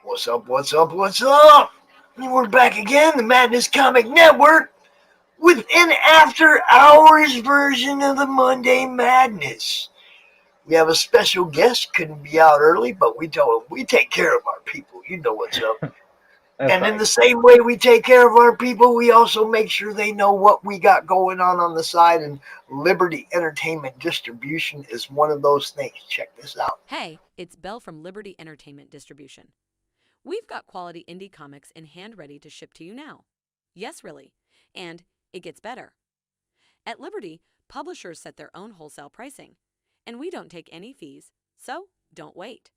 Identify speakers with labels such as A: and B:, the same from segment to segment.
A: What's up, what's up, what's up? We're back again, the Madness Comic Network, with an after hours version of the Monday Madness. We have a special guest, couldn't be out early, but we told him we take care of our people. You know what's up. And right. In the same way we take care of our people, we also make sure they know what we got going on the side, and Liberty Entertainment Distribution is one of those things. Check this out.
B: Hey, it's Belle from Liberty Entertainment Distribution. We've got quality indie comics in hand ready to ship to you now. Yes, really. And it gets better. At Liberty, publishers set their own wholesale pricing, and we don't take any fees, so don't wait.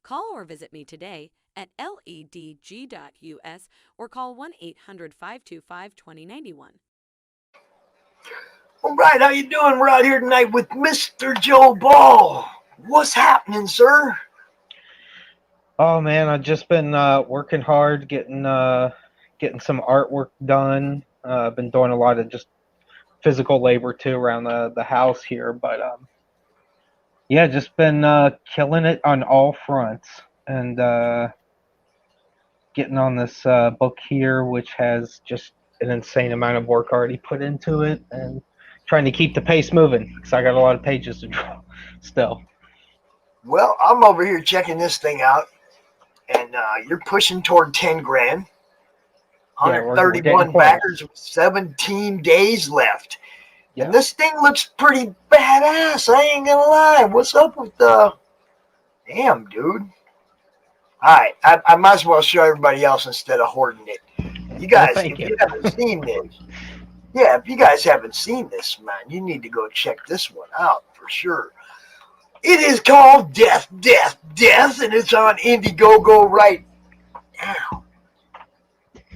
B: Call or visit me today at ledg.us or call 1-800-525-2091.
A: All right, how you doing? We're out here tonight with Mr. Joe Ball. What's happening, sir?
C: Oh man, I've just been working hard, getting some artwork done. I've been doing a lot of just physical labor too around the house here, but yeah, just been killing it on all fronts, and getting on this book here, which has just an insane amount of work already put into it, and trying to keep the pace moving because I got a lot of pages to draw still.
A: Well, I'm over here checking this thing out, and you're pushing toward 10 grand. 131 backers with 17 days left. Yeah. And this thing looks pretty badass. I ain't gonna lie. What's up with the... Damn, dude. All right, I might as well show everybody else instead of hoarding it. You guys, if you haven't seen this, if you guys haven't seen this, man, you need to go check this one out for sure. It is called Death, Death, Death, and it's on Indiegogo right now.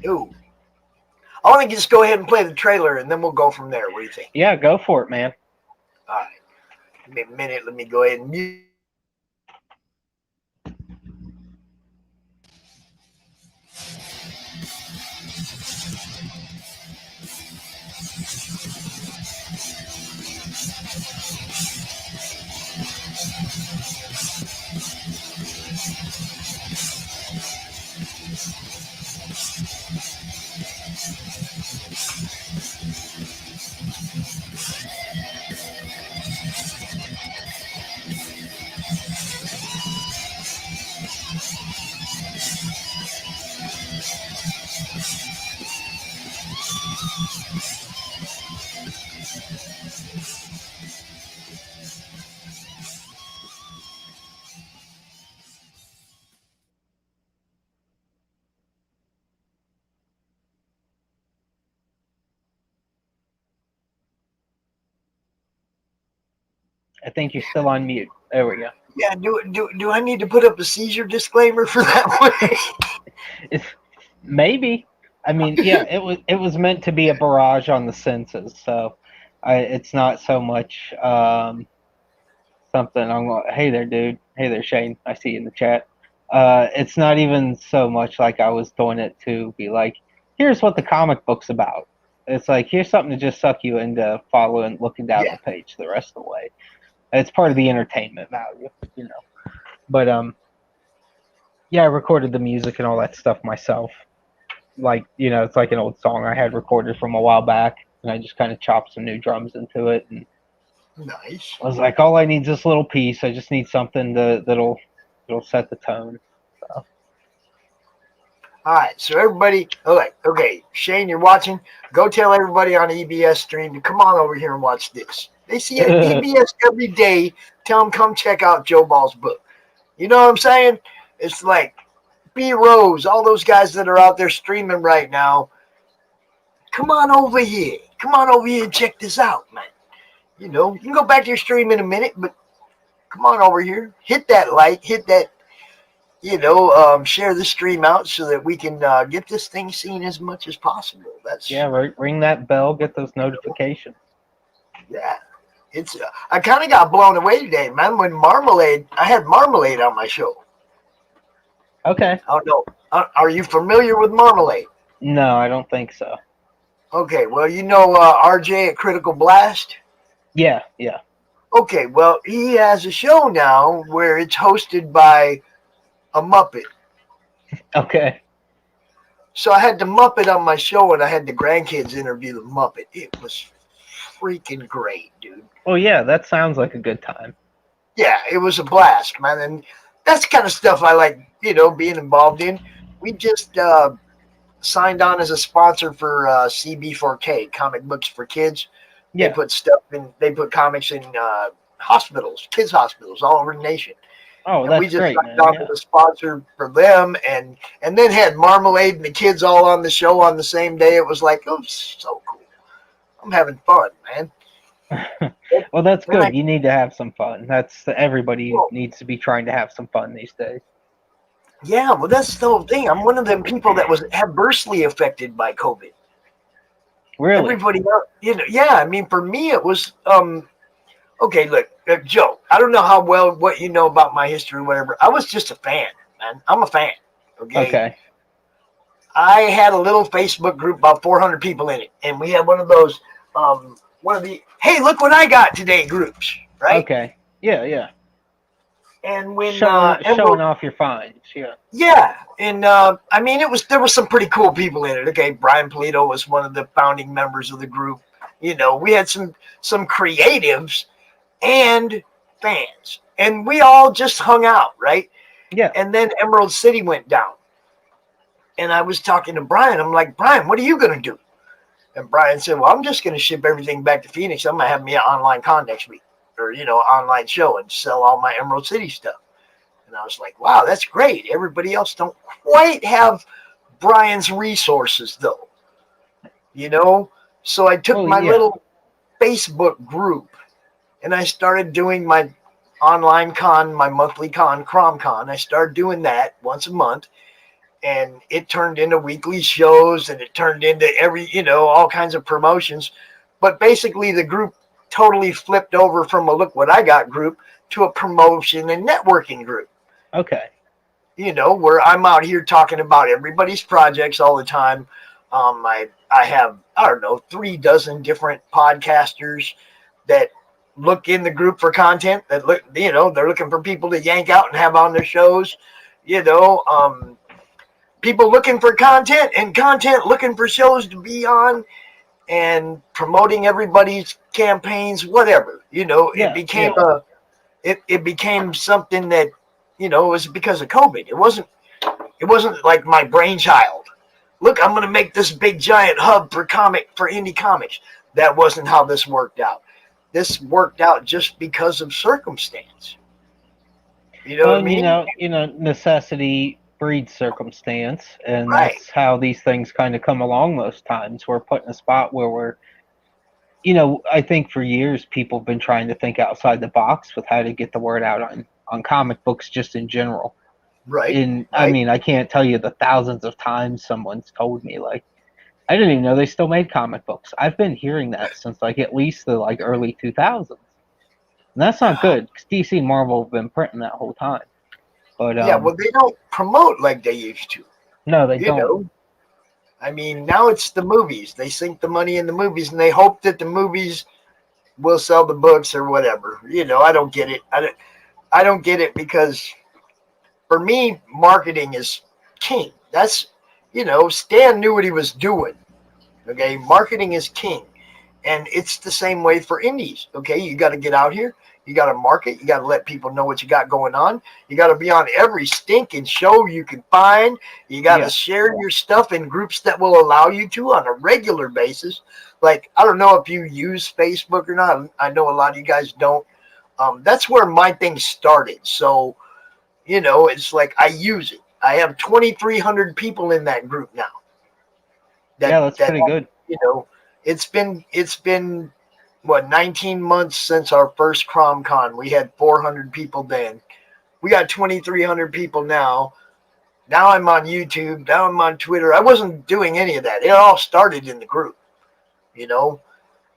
A: Ooh. I want to just go ahead and play the trailer, and then we'll go from there. What do you think?
C: Yeah, go for it, man.
A: All right. Give me a minute. Let me go ahead and mute.
C: I think you're still on mute. There we go.
A: Yeah, do I need to put up a seizure disclaimer for that one?
C: Maybe. I mean, yeah, it was meant to be a barrage on the senses, so it's not so much something I'm going, hey there, dude. Hey there, Shane. I see you in the chat. It's not even so much like I was doing it to be like, here's what the comic book's about. It's like, here's something to just suck you into following, looking down the page the rest of the way. It's part of the entertainment value, you know. But yeah, I recorded the music and all that stuff myself. Like, you know, it's like an old song I had recorded from a while back, and I just kind of chopped some new drums into it. And
A: nice.
C: I was like, all I need is this little piece. I just need something that'll set the tone. So.
A: All right, so everybody, okay, Shane, you're watching. Go tell everybody on the EBS stream to come on over here and watch this. They see it at EBS every day. Tell them come check out Joe Ball's book. You know what I'm saying? It's like B Rose, all those guys that are out there streaming right now. Come on over here. Come on over here and check this out, man. You know, you can go back to your stream in a minute, but come on over here. Hit that like, hit that, you know, share the stream out so that we can get this thing seen as much as possible.
C: Ring that bell, get those notifications.
A: Yeah. It's I kind of got blown away today, man, when I had Marmalade on my show.
C: Okay.
A: Oh, no. Are you familiar with Marmalade?
C: No, I don't think so.
A: Okay, well, you know RJ at Critical Blast?
C: Yeah.
A: Okay, well, he has a show now where it's hosted by a Muppet.
C: Okay.
A: So I had the Muppet on my show, and I had the grandkids interview the Muppet. It was freaking great, dude.
C: Well, yeah, that sounds like a good time.
A: Yeah, it was a blast, man. And that's the kind of stuff I like, being involved in. We just signed on as a sponsor for CB4K, Comic Books for Kids. They
C: Yeah.
A: put stuff in. They put comics in hospitals, kids hospitals all over the nation.
C: Oh,
A: And we
C: that's
A: just
C: great,
A: signed
C: man.
A: on
C: Yeah.
A: as a sponsor for them, and then had Marmalade and the kids all on the show on the same day. It was like, oh, so cool. I'm having fun, man.
C: Well, that's
A: Then
C: good. You need to have some fun. That's everybody
A: well,
C: needs to be trying to have some fun these days.
A: yeah, well, that's the whole thing. I'm one of them people that was adversely affected by COVID.
C: Really?
A: Everybody else, yeah. I mean, for me, it was okay. Look, Joe. I don't know how well what you know about my history, or whatever. I was just a fan, man. I'm a fan. Okay,
C: Okay.
A: I had a little Facebook group, about 400 people in it, and we had one of those, one of the "Hey, look what I got today" groups, right?
C: Okay. Yeah, yeah.
A: And when
C: Showing
A: Emerald,
C: off your finds. Yeah.
A: yeah, and I mean, there was some pretty cool people in it. Okay, Brian Polito was one of the founding members of the group. We had some creatives and fans, and we all just hung out, right?
C: Yeah.
A: And then Emerald City went down, and I was talking to Brian. I'm like, Brian, what are you gonna do? And Brian said, well, I'm just going to ship everything back to Phoenix. I'm going to have me an online con next week, or, online show, and sell all my Emerald City stuff. And I was like, wow, that's great. Everybody else don't quite have Brian's resources, though. So I took
C: Well,
A: my
C: yeah.
A: little Facebook group, and I started doing my online con, my monthly con, CromCon. I started doing that once a month, and it turned into weekly shows, and it turned into all kinds of promotions. But basically the group totally flipped over from a look what I got group to a promotion and networking group,
C: Okay.
A: where I'm out here talking about everybody's projects all the time. I have, I don't know, 36 different podcasters that look in the group for content, that look, they're looking for people to yank out and have on their shows, people looking for content, and content looking for shows to be on, and promoting everybody's campaigns, whatever. It
C: Yeah.
A: became
C: Yeah.
A: it became something that, it was because of COVID. It wasn't like my brainchild. Look, I'm going to make this big giant hub for indie comics. That wasn't how this worked out. This worked out just because of circumstance. You know what
C: Well,
A: I mean?
C: necessity breeds circumstance, and
A: Right.
C: that's how these things kind of come along most times. We're put in a spot where I think for years people have been trying to think outside the box with how to get the word out on comic books just in general.
A: Right.
C: And I
A: Right.
C: mean, I can't tell you the thousands of times someone's told me, like, I didn't even know they still made comic books. I've been hearing that since like at least the like early 2000s. And that's not good because DC and Marvel have been printing that whole time. But
A: Yeah. Well, they don't promote like they used to.
C: no, they
A: You
C: don't.
A: know, I mean, now it's the movies. They sink the money in the movies, and they hope that the movies will sell the books or whatever. I don't get it. I don't get it, because for me, marketing is king. That's, Stan knew what he was doing. Okay, marketing is king. And it's the same way for indies. Okay, you got to get out here. You got to market. You got to let people know what you got going on. You got to be on every stinking show you can find. You got to
C: Yeah.
A: share your stuff in groups that will allow you to on a regular basis. Like, I don't know if you use Facebook or not. I know a lot of you guys don't. That's where my thing started. So, it's like I use it. I have 2,300 people in that group now.
C: Yeah,
A: That
C: that's
A: that
C: pretty good.
A: you know, it's been what, 19 months since our first CromCon. We had 400 people then. We got 2,300 people now. Now I'm on YouTube. Now I'm on Twitter. I wasn't doing any of that. It all started in the group, you know.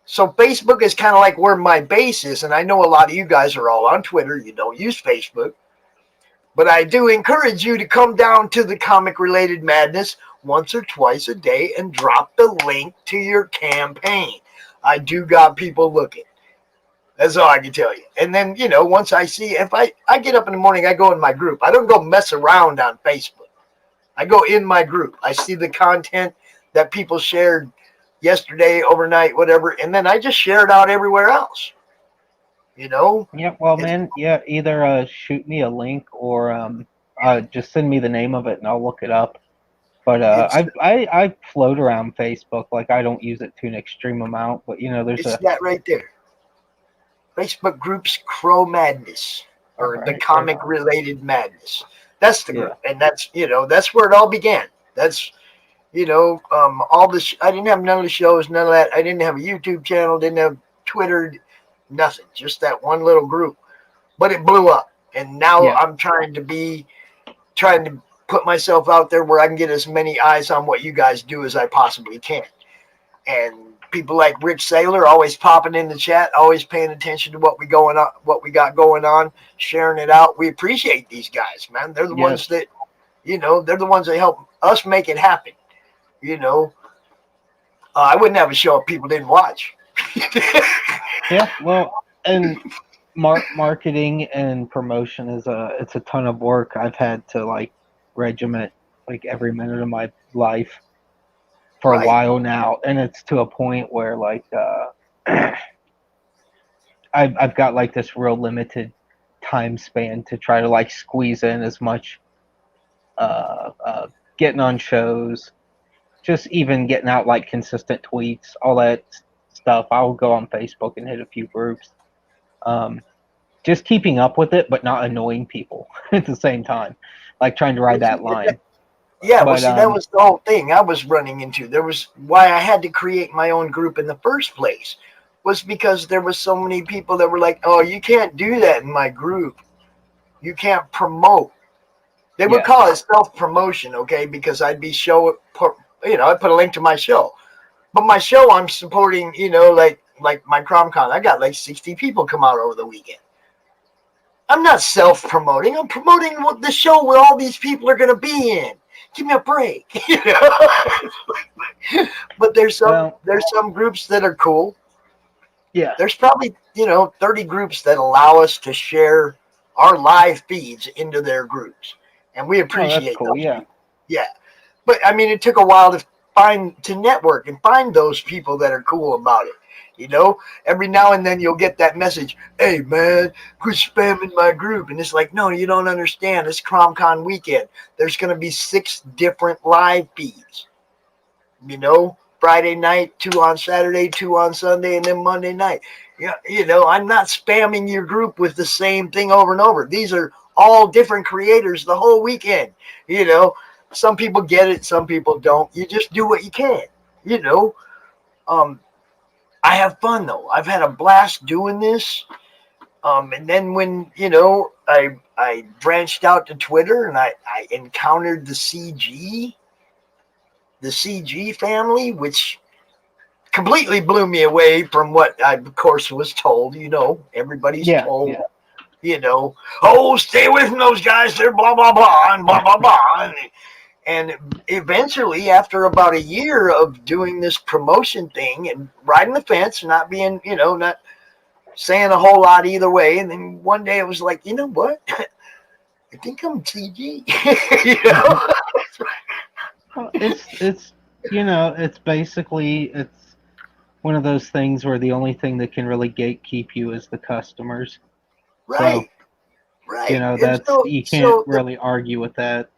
A: So Facebook is kind of like where my base is, and I know a lot of you guys are all on Twitter. You don't use Facebook, but I do encourage you to come down to the comic related madness once or twice a day and drop the link to your campaign. I do got people looking. That's all I can tell you. And then, once I see, if I get up in the morning, I go in my group. I don't go mess around on Facebook. I go in my group. I see the content that people shared yesterday, overnight, whatever, and then I just share it out everywhere else. You know,
C: Yeah, well,
A: it's
C: man, yeah, either shoot me a link or just send me the name of it and I'll look it up. But
A: it's
C: I float around Facebook, like I don't use it to an extreme amount, but there's
A: it's
C: a
A: that right there. Facebook groups Crow Madness
C: all
A: or the
C: right, right
A: comic
C: on.
A: related madness. That's the
C: Yeah,
A: group, and that's where it all began. That's all this. I didn't have none of the shows, none of that. I didn't have a YouTube channel, didn't have Twitter, nothing. Just that one little group, but it blew up, and now
C: yeah,
A: I'm trying to put myself out there where I can get as many eyes on what you guys do as I possibly can. And people like Rich Saylor always popping in the chat, always paying attention to what we got going on, sharing it out. We appreciate these guys, man. They're the
C: yes,
A: ones that, they're the ones that help us make it happen. You know, I wouldn't have a show if people didn't watch.
C: yeah. Well, and marketing and promotion is it's a ton of work. I've had to like regiment like every minute of my life for a
A: Right.
C: while now, and it's to a point where like I've got like this real limited time span to try to like squeeze in as much getting on shows, just even getting out like consistent tweets, all that stuff. I'll go on Facebook and hit a few groups. Um, just keeping up with it, but not annoying people at the same time, like trying to ride that line.
A: Yeah, well,
C: But
A: see, that was the whole thing I was running into. There was why I had to create my own group in the first place, was because there was so many people that were like, "Oh, you can't do that in my group. You can't promote." They would
C: yeah,
A: call it self promotion, okay? Because I'd be I put a link to my show, but my show I'm supporting, like my CromCon. I got like 60 people come out over the weekend. I'm not self promoting. I'm promoting the show where all these people are going to be in. Give me a break, But
C: well,
A: there's some groups that are cool.
C: yeah.
A: There's probably 30 groups that allow us to share our live feeds into their groups, and we
C: Oh, that's
A: appreciate
C: cool.
A: those
C: Yeah,
A: people. Yeah, but I mean, it took a while to network and find those people that are cool about it. Every now and then you'll get that message, "Hey man, quit spamming my group." And it's like, no, you don't understand. It's CromCon weekend. There's going to be 6 different live feeds. Friday night, 2 on Saturday, 2 on Sunday, and then Monday night. Yeah, I'm not spamming your group with the same thing over and over. These are all different creators the whole weekend. Some people get it, some people don't. You just do what you can. You know, um, I have fun though. I've had a blast doing this. And then when I branched out to Twitter and I encountered the CG family, which completely blew me away from what I, of course, was told. Everybody's
C: yeah,
A: told,
C: yeah.
A: oh, stay away from those guys. They're blah, blah, blah, and blah, blah, blah. And eventually, after about a year of doing this promotion thing and riding the fence, not being, not saying a whole lot either way. And then one day it was like, you know what? I think I'm CG. you know?
C: Well, it's basically it's one of those things where the only thing that can really gatekeep you is the customers. So
A: Right, right. And
C: that's you can't
A: so
C: really argue with that.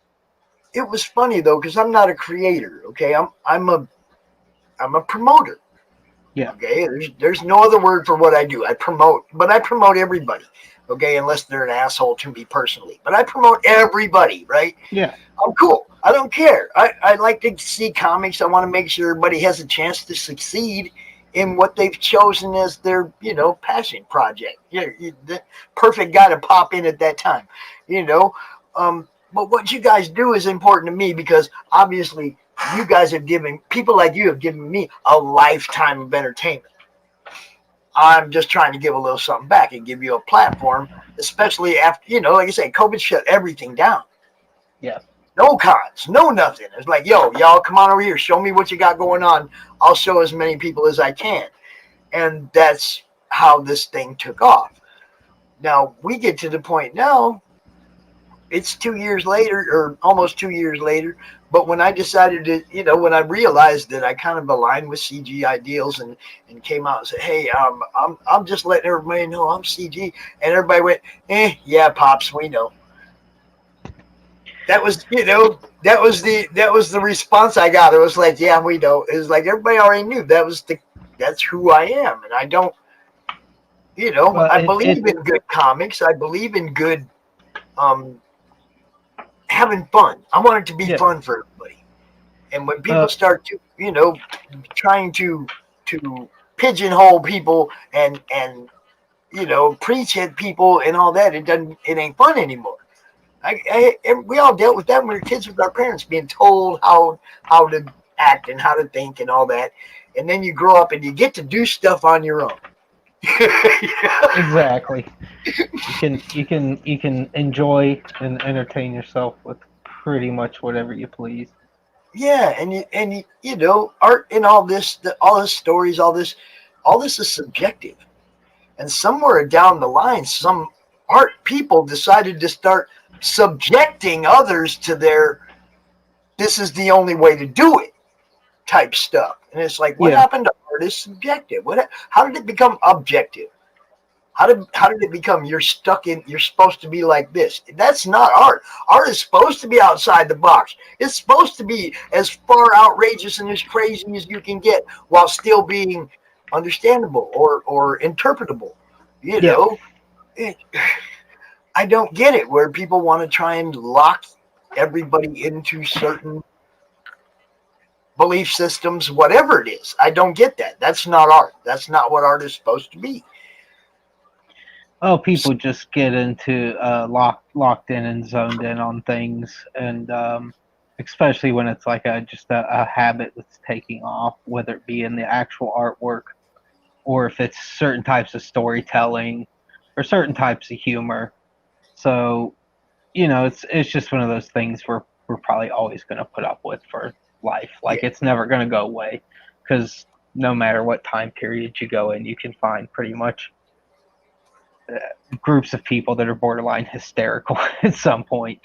A: it was funny though, because I'm not a creator. Okay, I'm a promoter.
C: Yeah,
A: Okay, there's no other word for what I do. I promote, but I promote everybody. Okay, unless they're an asshole to me personally, but I promote everybody. Right?
C: yeah,
A: I'm cool. I don't care. I like to see comics. I want to make sure everybody has a chance to succeed in what they've chosen as their passion project. The perfect guy to pop in at that time. You know, but what you guys do is important to me because obviously you guys have given people like you have given me a lifetime of entertainment. I'm just trying to give a little something back and give you a platform, especially after, like I said, COVID shut everything down.
C: yeah.
A: No cons, no nothing. It's like, yo, y'all come on over here. Show me what you got going on. I'll show as many people as I can. And that's how this thing took off. Now, we get to the point now it's 2 years later, or almost 2 years later. But when I decided to, when I realized that I kind of aligned with CG ideals, and came out and said, "Hey, I'm just letting everybody know I'm CG," and everybody went, yeah, pops, we know. That was, that was the response I got. It was like, yeah, we know. It was like everybody already knew that's who I am, and I don't,
C: Well,
A: I
C: it
A: believe in good comics. I believe in good, um, having fun. I want it to be
C: yeah.
A: fun for everybody. And when people
C: Uh,
A: start to, trying to pigeonhole people, and preach at people and all that, it ain't fun anymore. We all dealt with that when we were kids with our parents, being told how to act and how to think and all that. And then you grow up and you get to do stuff on your own.
C: exactly. You can enjoy and entertain yourself with pretty much whatever you please.
A: Yeah, and art and all this stories, all this is subjective. And somewhere down the line, some art people decided to start subjecting others to their "this is the only way to do it" type stuff. And it's like, what
C: Yeah.
A: happened to art is subjective? How did it become objective? How did it become you're supposed to be like this? That's not art. Art is supposed to be outside the box. It's supposed to be as far outrageous and as crazy as you can get while still being understandable or interpretable. You
C: Yeah.
A: know, it, I don't get it where people want to try and lock everybody into certain belief systems, whatever it is. I don't get that. That's not art. That's not what art is supposed to be.
C: Oh, people just get into locked in and zoned in on things, and especially when it's like a habit that's taking off, whether it be in the actual artwork or if it's certain types of storytelling or certain types of humor. So it's just one of those things we're probably always going to put up with for life.
A: Yeah.
C: Like it's never going to go away because no matter what time period you go in, you can find pretty much groups of people that are borderline hysterical at some point.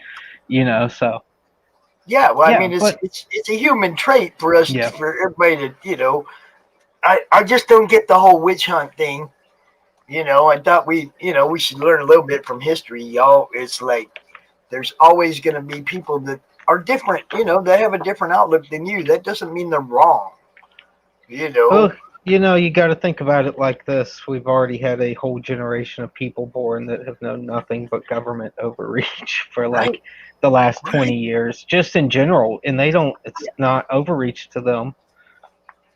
C: So
A: Yeah, well, I
C: yeah,
A: mean, it's
C: but
A: it's it's a human trait for us,
C: yeah,
A: for everybody to, I just don't get the whole witch hunt thing. I thought we should learn a little bit from history, y'all. It's like there's always going to be people that are different. They have a different outlook than you. That doesn't mean they're wrong. You know,
C: well, you got to think about it like this. We've already had a whole generation of people born that have known nothing but government overreach for
A: right,
C: like the last
A: right.
C: 20 years, just in general, and they don't. It's
A: Yeah,
C: not overreach to them.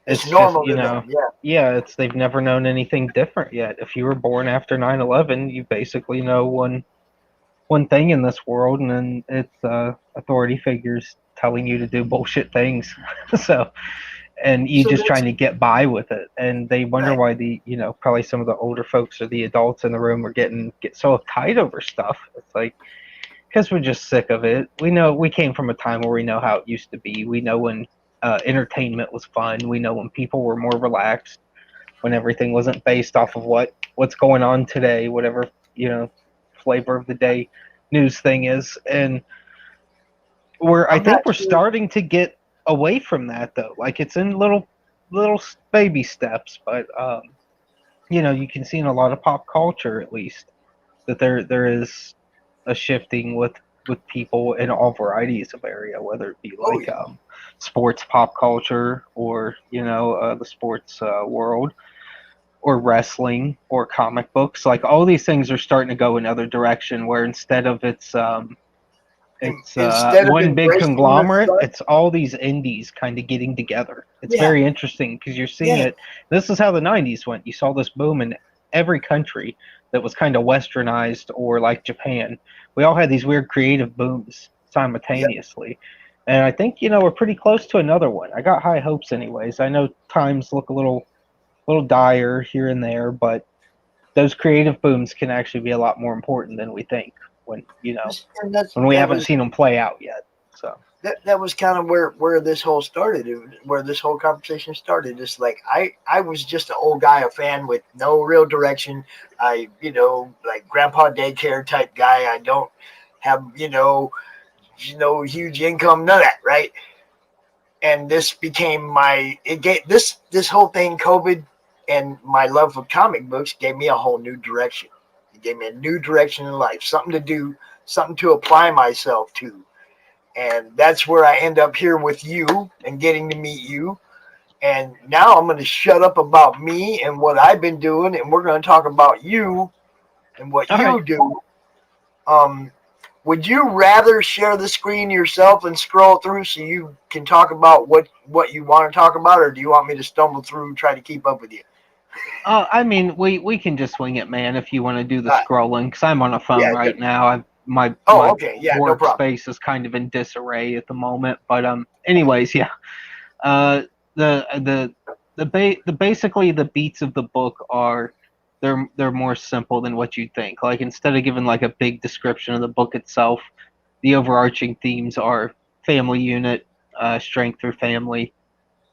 A: it's
C: It's just,
A: normal to them. Yeah.
C: yeah, it's they've never known anything different yet. If you were born after 9/11, you basically know one thing in this world, and then it's authority figures telling you to do bullshit things. So, and you
A: So
C: just
A: that's
C: trying to get by with it, and they wonder
A: right.
C: why probably some of the older folks or the adults in the room are get so uptight over stuff. It's like because we're just sick of it. We know we came from a time where we know how it used to be. We know when entertainment was fun. We know when people were more relaxed, when everything wasn't based off of what's going on today, whatever flavor of the day news thing is. And I
A: I'm not
C: think we're
A: sure.
C: starting to get away from that though. Like it's in little baby steps, but you can see in a lot of pop culture at least that there is a shifting with people in all varieties of area, whether it be
A: Oh
C: like
A: yeah.
C: sports pop culture or the sports world or wrestling or comic books. Like all these things are starting to go another direction where instead of it's
A: Instead of
C: one big
A: embracing the
C: conglomerate.
A: sun,
C: It's all these indies kind of getting together. It's
A: yeah,
C: very interesting because you're seeing
A: yeah,
C: it. This is how the '90s went. You saw this boom in every country that was kind of westernized or like Japan. We all had these weird creative booms
A: yeah.
C: simultaneously. And I think we're pretty close to another one. I got high hopes, anyways. I know times look a little dire here and there, but those creative booms can actually be a lot more important than we think when
A: And that's
C: when we
A: that
C: haven't
A: was
C: seen them play out yet. So
A: that was kind of where this whole started, where this whole conversation started. It's like I was just an old guy, a fan with no real direction. I like grandpa daycare type guy. I don't have huge income, none of that, right? And this became this whole thing, COVID, and my love for comic books gave me a whole new direction. It gave me a new direction in life, something to do, something to apply myself to. And that's where I end up here with you and getting to meet you. And now I'm going to shut up about me and what I've been doing, and we're going to talk about you and what
C: All right.
A: you do. Would you rather share the screen yourself and scroll through so you can talk about what you want to talk about, or do you want me to stumble through and try to keep up with you?
C: I mean, we can just swing it, man. If you want to do the
A: Right.
C: scrolling, because I'm on a phone
A: Yeah.
C: right now. My
A: Okay. Yeah. No problem.
C: workspace is kind of in disarray at the moment. But anyways, yeah. Uh, the basically the beats of the book are they're more simple than what you think. Like instead of giving like a big description of the book itself, the overarching themes are family unit, strength through family,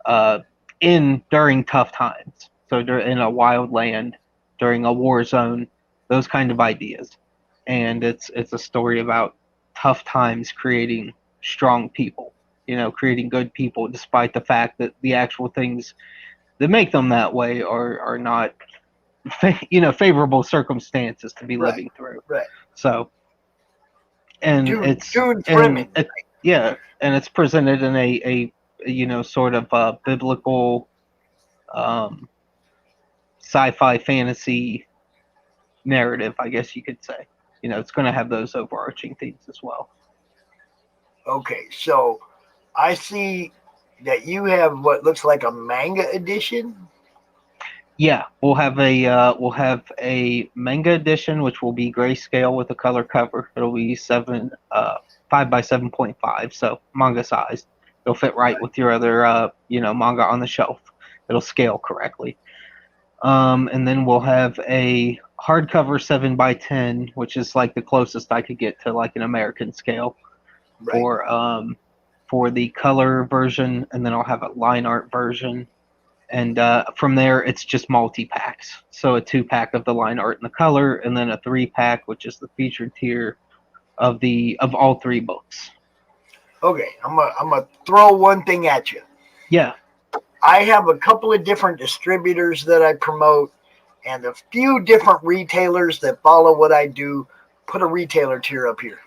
C: uh, in during tough times. So in a wild land, during a war zone, those kind of ideas, and it's a story about tough times creating strong people. Creating good people, despite the fact that the actual things that make them that way are not favorable circumstances to be
A: Right.
C: living through.
A: Right.
C: So and
A: Dune Fremen.
C: yeah, and it's presented in a sort of a biblical um, sci-fi fantasy narrative, I guess you could say. It's going to have those overarching themes as well.
A: Okay. So I see that you have what looks like a manga edition.
C: Yeah, we'll have a manga edition, which will be grayscale with a color cover. It'll be 5 by 7.5, so manga sized. It'll fit right with your other manga on the shelf. It'll scale correctly. And then we'll have a hardcover 7 by 10, which is like the closest I could get to like an American scale
A: Right.
C: for the color version, and then I'll have a line art version. And from there, it's just multi-packs. So a 2-pack of the line art and the color, and then a 3-pack, which is the featured tier of all 3 books.
A: Okay. I'm gonna throw one thing at you.
C: Yeah.
A: I have a couple of different distributors that I promote, and a few different retailers that follow what I do. Put a retailer tier up here.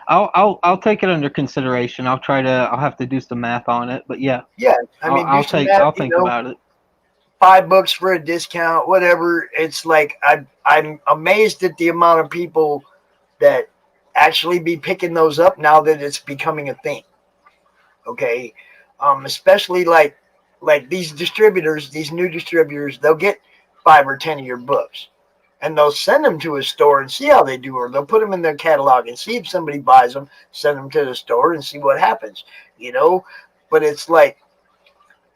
C: I'll take it under consideration. I'll have to do some math on it, but yeah.
A: Yeah, I mean, do some math.
C: I'll think about it.
A: $5 for a discount, whatever. It's like I'm amazed at the amount of people that actually be picking those up now that it's becoming a thing. Okay, especially like these distributors, these new distributors, they'll get 5 or 10 of your books, and they'll send them to a store and see how they do, or they'll put them in their catalog and see if somebody buys them, send them to the store and see what happens. But it's like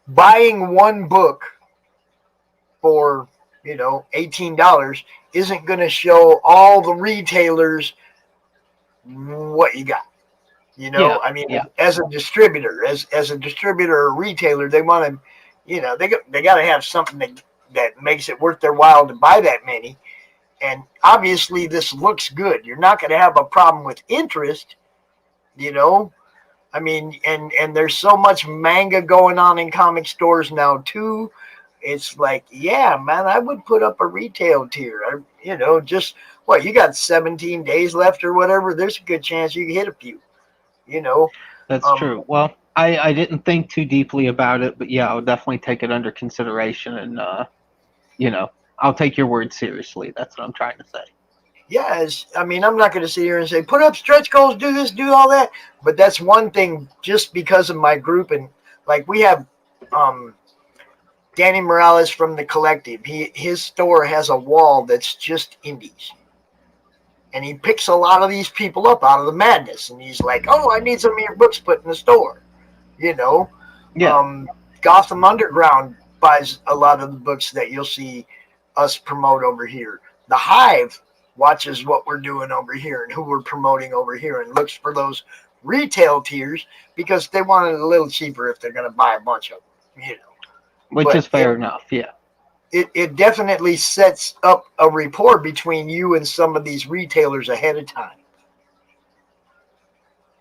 A: buying one book for $18 isn't going to show all the retailers what you got.
C: Yeah,
A: I mean,
C: yeah.
A: as a distributor, as a distributor or retailer, they want to, they got to have something that makes it worth their while to buy that many. And obviously, this looks good. You're not going to have a problem with interest. I mean, and there's so much manga going on in comic stores now too. It's like, yeah, man, I would put up a retail tier. Just what, you got 17 days left or whatever. There's a good chance you can hit a few.
C: That's true. Well, I didn't think too deeply about it, but yeah, I'll definitely take it under consideration, and I'll take your word seriously. That's what I'm trying to say.
A: Yes, I mean, I'm not going to sit here and say, put up stretch goals, do this, do all that. But that's one thing, just because of my group. And like we have Danny Morales from the Collective. His store has a wall that's just indies. And he picks a lot of these people up out of the madness. And he's like, oh, I need some of your books put in the store.
C: Yeah.
A: Gotham Underground buys a lot of the books that you'll see us promote over here. The Hive watches what we're doing over here and who we're promoting over here, and looks for those retail tiers because they want it a little cheaper if they're going to buy a bunch of them.
C: Which is fair enough, yeah.
A: it definitely sets up a rapport between you and some of these retailers ahead of time.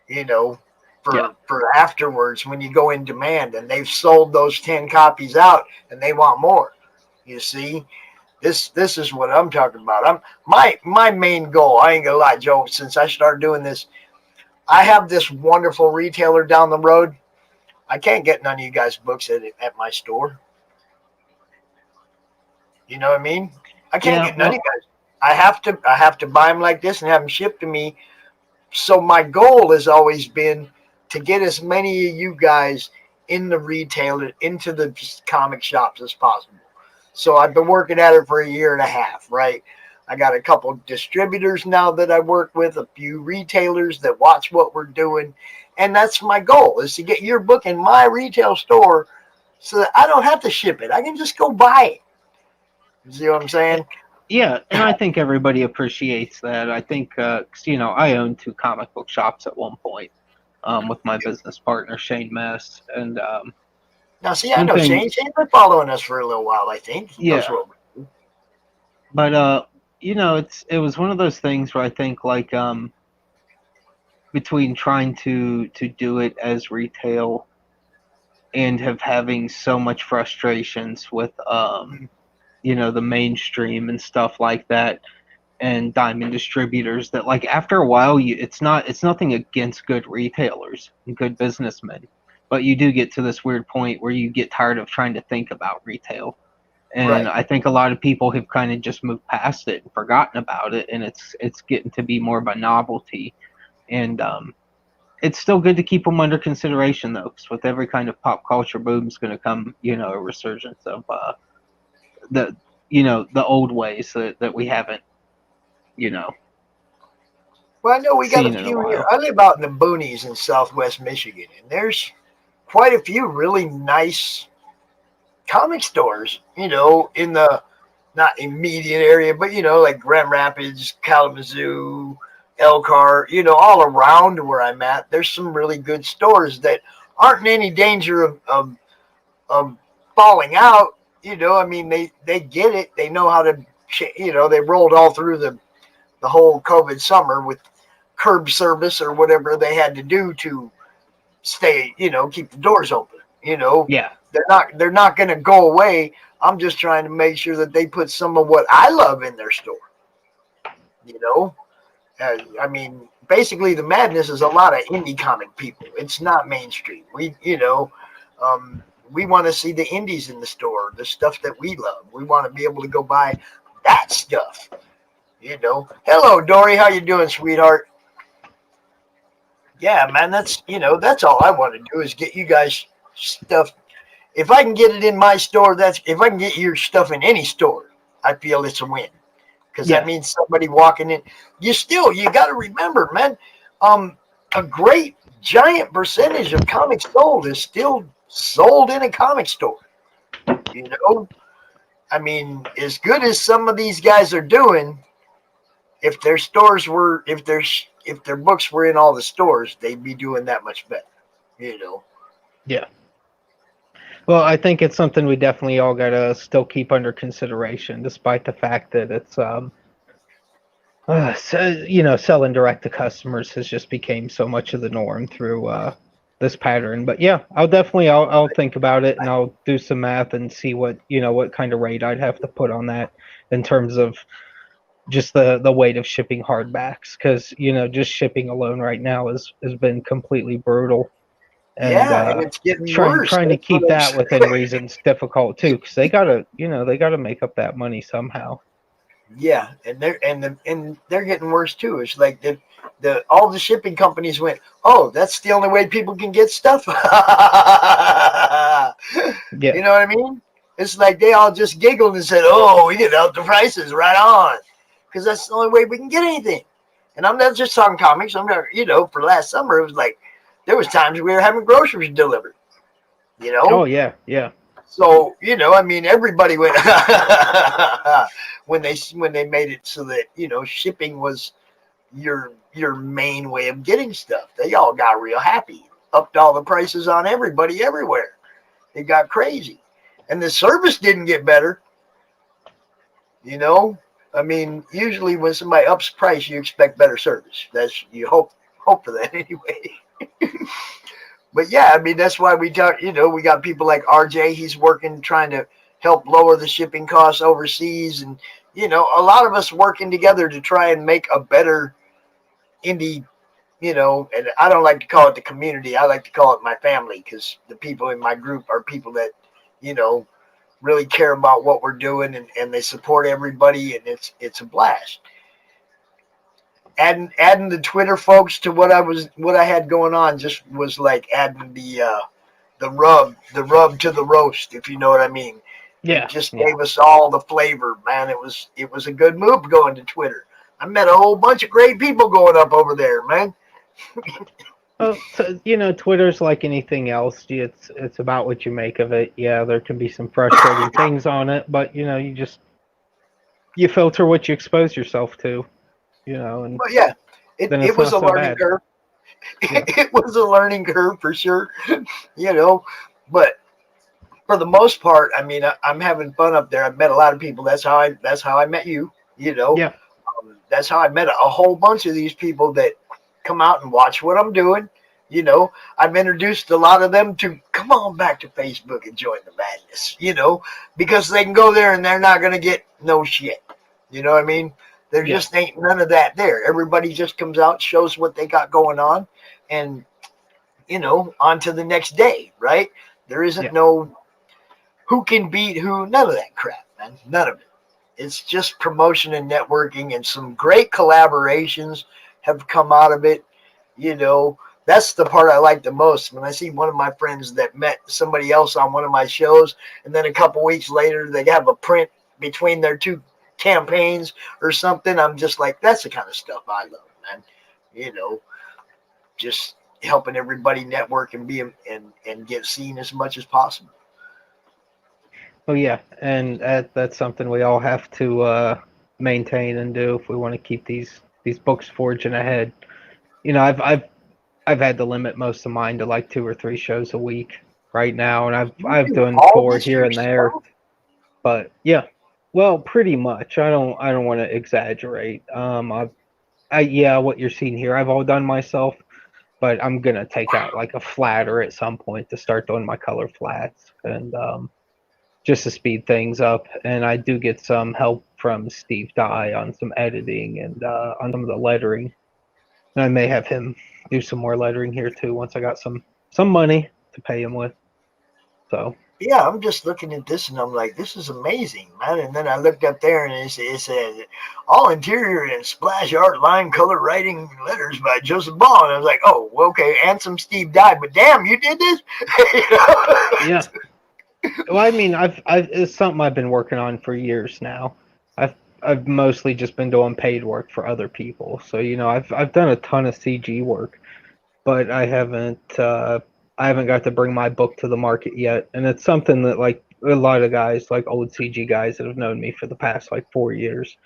A: You know,
C: Yeah.
A: for afterwards when you go in demand and they've sold those 10 copies out and they want more. You see, this is what I'm talking about. My main goal. I ain't gonna lie, Joe. Since I started doing this, I have this wonderful retailer down the road. I can't get none of you guys books at my store. You know what I mean? I can't
C: Yeah.
A: get none of
C: Well,
A: you guys. I have to buy them like this and have them shipped to me. So my goal has always been to get as many of you guys in the retailer into the comic shops as possible. So I've been working at it for a year and a half, right? I got a couple distributors now that I work with, a few retailers that watch what we're doing, and that's my goal is to get your book in my retail store so that I don't have to ship it. I can just go buy it. You see what I'm saying?
C: yeah, and I think everybody appreciates that. I think, 'cause, I owned two comic book shops at one point, with my business partner Shane Mess, and
A: Now, see, I
C: one
A: know
C: thing,
A: Shane. Shane's been following us for a little while. I think he knows
C: yeah,
A: what we do.
C: but it was one of those things where I think like between trying to do it as retail and having so much frustrations with the mainstream and stuff like that and diamond distributors that like after a while it's nothing against good retailers and good businessmen, but you do get to this weird point where you get tired of trying to think about retail. And
A: Right.
C: I think a lot of people have kind of just moved past it and forgotten about it, and it's getting to be more of a novelty. And it's still good to keep them under consideration though, because with every kind of pop culture boom is going to come, a resurgence of the the old ways that we haven't, you know,
A: Well, I know we got a
C: seen in a
A: few here.
C: while.
A: I live out in the boonies in Southwest Michigan, and there's quite a few really nice comic stores. In the not immediate area, but like Grand Rapids, Kalamazoo, Elkhart. All around where I'm at, there's some really good stores that aren't in any danger of falling out. I mean, they get it. They know how to. They rolled all through the whole COVID summer with curb service or whatever they had to do to stay, keep the doors open.
C: Yeah,
A: They're not going to go away. I'm just trying to make sure that they put some of what I love in their store. You know, I mean, basically the madness is a lot of indie comic people. It's not mainstream. We want to see the indies in the store, the stuff that we love. We want to be able to go buy that stuff. Hello, Dory. How you doing, sweetheart? Yeah, man. That's all I want to do is get you guys stuff. If I can get it in my store, if I can get your stuff in any store, I feel it's a win because that
C: yeah,
A: means somebody walking in. You got to remember, man. A great giant percentage of comics sold is still sold in a comic store. You know, I mean, as good as some of these guys are doing, if their stores were, if their books were in all the stores, they'd be doing that much better. You know.
C: yeah. Well, I think it's something we definitely all gotta still keep under consideration, despite the fact that it's selling direct to customers has just became so much of the norm through this pattern. But yeah, I'll think about it and I'll do some math and see what kind of rate I'd have to put on that in terms of just the weight of shipping hardbacks, because just shipping alone right now has been completely brutal. And
A: Yeah, and it's getting
C: trying
A: worse.
C: trying to
A: That's what
C: keep
A: I'm
C: that
A: saying.
C: within reason's difficult too, because they gotta make up that money somehow.
A: Yeah, and they're getting worse too. It's like the all the shipping companies went, oh, that's the only way people can get stuff.
C: Yeah.
A: You know what I mean? It's like they all just giggled and said, oh, we can up the prices right on, because that's the only way we can get anything. And I'm not just talking comics. I'm not, for last summer it was like there was times we were having groceries delivered. You
C: Oh
A: know,
C: yeah, yeah,
A: so I mean, everybody went when they made it so that shipping was your main way of getting stuff. They all got real happy, upped all the prices on everybody everywhere. It got crazy, and the service didn't get better. You know, I mean, usually when somebody ups price, you expect better service. That's you hope for that anyway. But yeah, I mean that's why we talk. You know, we got people like RJ. He's working trying to help lower the shipping costs overseas, and you know, a lot of us working together to try and make a better indie. You know, and I don't like to call it the community. I like to call it my family because the people in my group are people that, you know, really care about what we're doing and they support everybody and it's a blast. Adding the Twitter folks to what I had going on just was like adding the rub to the roast, if you know what I mean. It
C: Yeah,
A: just
C: yeah.
A: gave us all the flavor, man. It was a good move going to Twitter. I met a whole bunch of great people going up over there, man.
C: Well, so, Twitter's like anything else. It's about what you make of it. Yeah, there can be some frustrating things on it, but you filter what you expose yourself to, and
A: But yeah, it,
C: then
A: it
C: it's
A: was
C: not
A: a
C: so
A: learning
C: bad.
A: curve.
C: Yeah,
A: It was a learning curve for sure, you know. But for the most part, I mean, I'm having fun up there. I've met a lot of people. That's how I met you. You know,
C: yeah,
A: that's how I met a whole bunch of these people that come out and watch what I'm doing. You know, I've introduced a lot of them to come on back to Facebook and join the madness. You know, because they can go there and they're not going to get no shit. You know what I mean? There
C: yeah,
A: just ain't none of that there. Everybody just comes out, shows what they got going on, and on to the next day, right? There isn't
C: yeah.
A: no who can beat who, none of that crap, man. None of it. It's just promotion and networking, and some great collaborations have come out of it. You know, that's the part I like the most. When I see one of my friends that met somebody else on one of my shows, and then a couple weeks later they have a print between their two campaigns or something, I'm just like, that's the kind of stuff I love, man. You know, just helping everybody network and be and get seen as much as possible.
C: Oh yeah, and that's something we all have to maintain and do if we want to keep these books forging ahead. I've had to limit most of mine to like 2 or 3 shows a week right now, and
A: You
C: I've
A: do
C: done
A: all
C: four
A: this
C: here and there.
A: yourself?
C: But yeah, well, pretty much. I don't want to exaggerate. Yeah, what you're seeing here, I've all done myself, but I'm gonna take out like a flatter at some point to start doing my color flats and just to speed things up. And I do get some help from Steve Dye on some editing and on some of the lettering. And I may have him do some more lettering here too once I got some money to pay him with. So
A: Yeah, I'm just looking at this and I'm like, this is amazing, man. And then I looked up there and it said, all interior and splash art, line, color, writing, letters by Joseph Ball. And I was like, oh, well, okay, and some Steve died, but damn, you did this? You know?
C: yeah. Well, I mean, I've it's something I've been working on for years now. I've mostly just been doing paid work for other people. So I've done a ton of CG work, but I haven't got to bring my book to the market yet. And it's something that like a lot of guys, like old CG guys that have known me for the past like 4 years,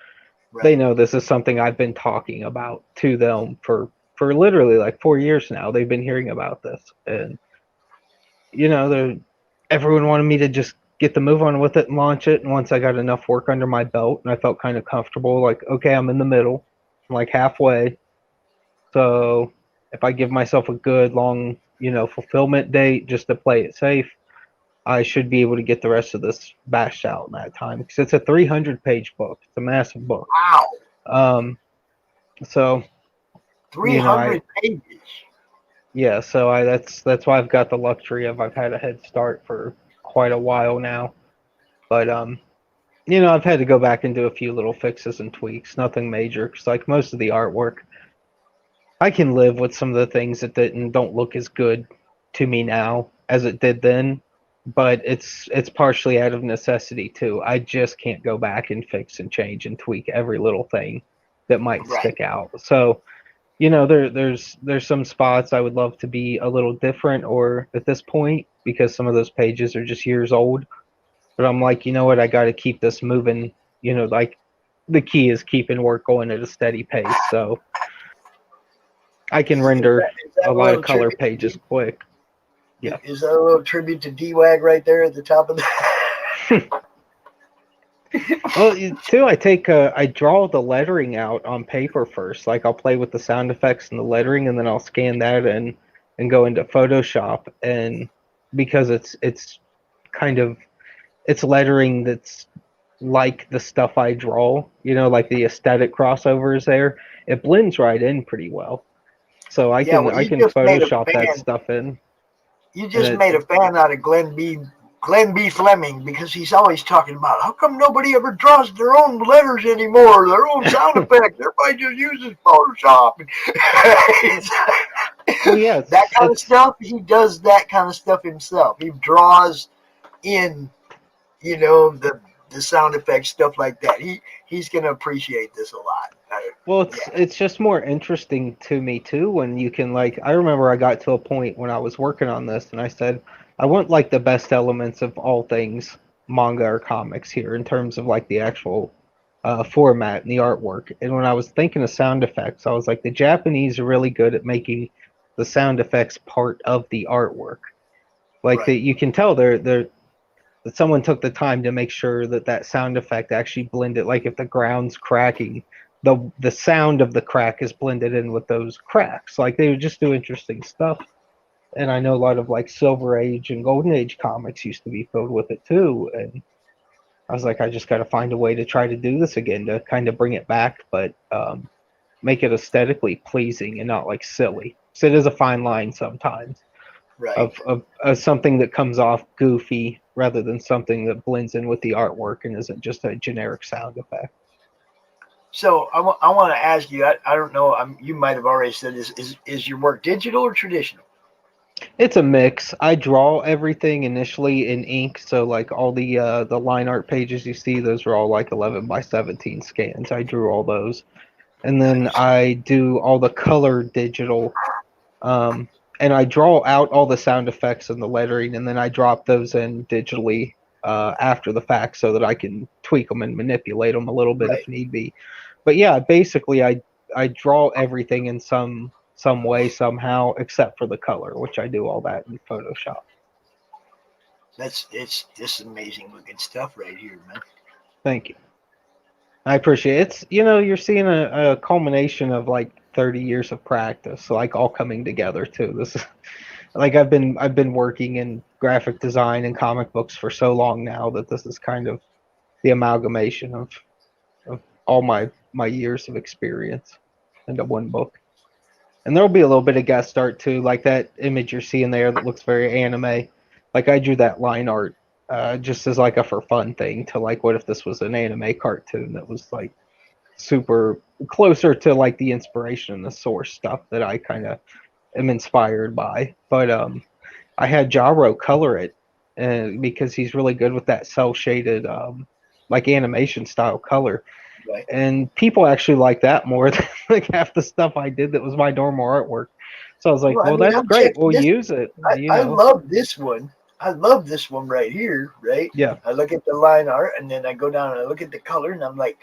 C: they
A: Right.
C: know this is something I've been talking about to them for literally like 4 years now. They've been hearing about this, and they're everyone wanted me to just get the move on with it and launch it. And once I got enough work under my belt and I felt kind of comfortable, like, okay, I'm in the middle, I'm like halfway. So if I give myself a good long, fulfillment date just to play it safe, I should be able to get the rest of this bashed out in that time because it's a 300-page book. It's a massive book.
A: Wow.
C: Um, so I
A: 300 pages.
C: yeah, so I that's why I've got the luxury of I've had a head start for quite a while now. But I've had to go back and do a few little fixes and tweaks, nothing major, because like most of the artwork, I can live with some of the things that didn't don't look as good to me now as it did then. But it's partially out of necessity too. I just can't go back and fix and change and tweak every little thing that might
A: Right.
C: stick out. So there's some spots I would love to be a little different or at this point because some of those pages are just years old. But I'm like, you know what? I got to keep this moving. Like the key is keeping work going at a steady pace, so I can
A: Is
C: render
A: that, is that
C: a
A: a
C: lot of
A: little
C: color
A: tribute to
C: pages quick. Yeah.
A: is that a little tribute to D-Wag right there at the top of the
C: Well, too, I draw the lettering out on paper first. Like I'll play with the sound effects and the lettering, and then I'll scan that and go into Photoshop. And because it's kind of it's lettering that's like the stuff I draw, like the aesthetic crossovers there, it blends right in pretty well. So I
A: Yeah,
C: can
A: well,
C: I can Photoshop that stuff in,
A: you
C: and
A: just made a fan out of Glenn B. Fleming, because he's always talking about how come nobody ever draws their own letters anymore, their own sound effects. Everybody just uses Photoshop.
C: well, yeah,
A: That kind of
C: it's
A: stuff, he does that kind of stuff himself. He draws in, the sound effects, stuff like that. He's gonna appreciate this a lot.
C: Well,
A: Yeah,
C: it's just more interesting to me too when you can like I remember I got to a point when I was working on this and I said I want like the best elements of all things manga or comics here in terms of like the actual format and the artwork. And when I was thinking of sound effects, I was like the Japanese are really good at making the sound effects part of the artwork. Like
A: right.
C: that you can tell that someone took the time to make sure that that sound effect actually blended. Like if the ground's cracking, the sound of the crack is blended in with those cracks. Like they would just do interesting stuff. And I know a lot of like Silver Age and Golden Age comics used to be filled with it too. And I was like, I just got to find a way to try to do this again to kind of bring it back, but make it aesthetically pleasing and not like silly. So it is a fine line sometimes
A: Right.
C: of something that comes off goofy rather than something that blends in with the artwork and isn't just a generic sound effect.
A: So I want to ask you. I don't know. You might have already said this. Is your work digital or traditional?
C: It's a mix. I draw everything initially in ink, so like all the line art pages you see, those are all like 11 by 17 scans. I drew all those, and then
A: Nice.
C: I do all the color digital. Um, and I draw out all the sound effects and the lettering, and then I drop those in digitally after the fact so that I can tweak them and manipulate them a little bit
A: Right.
C: if need be. But yeah, basically I draw everything in some way somehow except for the color, which I do all that in Photoshop.
A: It's this amazing looking stuff right here, man.
C: Thank you. I appreciate it. It's you're seeing a culmination of like 30 years of practice, like all coming together too. This is like I've been working in graphic design and comic books for so long now that this is kind of the amalgamation of all my years of experience into one book. And there'll be a little bit of guest art too, like that image you're seeing there that looks very anime. Like I drew that line art just as like a for fun thing to like what if this was an anime cartoon that was like super closer to like the inspiration and the source stuff that I kind of am inspired by. But I had Jaro color it, because he's really good with that cell shaded, like animation style color.
A: Right.
C: And people actually like that more than like half the stuff I did that was my normal artwork. So I was like,
A: Well, I
C: well,
A: mean,
C: that's
A: I'm
C: great.
A: checking
C: We'll
A: this.
C: use it.
A: I love this one. I love this one right here. Right.
C: Yeah.
A: I look at the line art, and then I go down and I look at the color, and I'm like,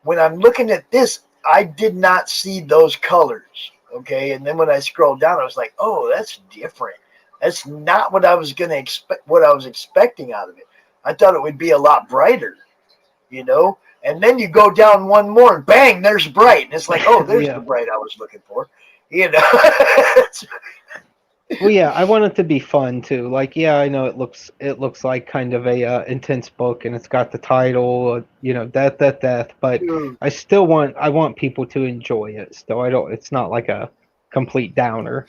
A: when I'm looking at this, I did not see those colors. Okay, and then when I scrolled down, I was like, oh, that's different. That's not what I was gonna expect. What I was expecting out of it. I thought it would be a lot brighter. You know. And then you go down one more, and bang, there's bright, and it's like, oh, there's the
C: Yeah.
A: bright I was looking for. You know.
C: Well, yeah, I want it to be fun too. Like, yeah, I know it looks like kind of a intense book, and it's got the title, death, death, death. But
A: Dude,
C: I want people to enjoy it. Still, I don't. It's not like a complete downer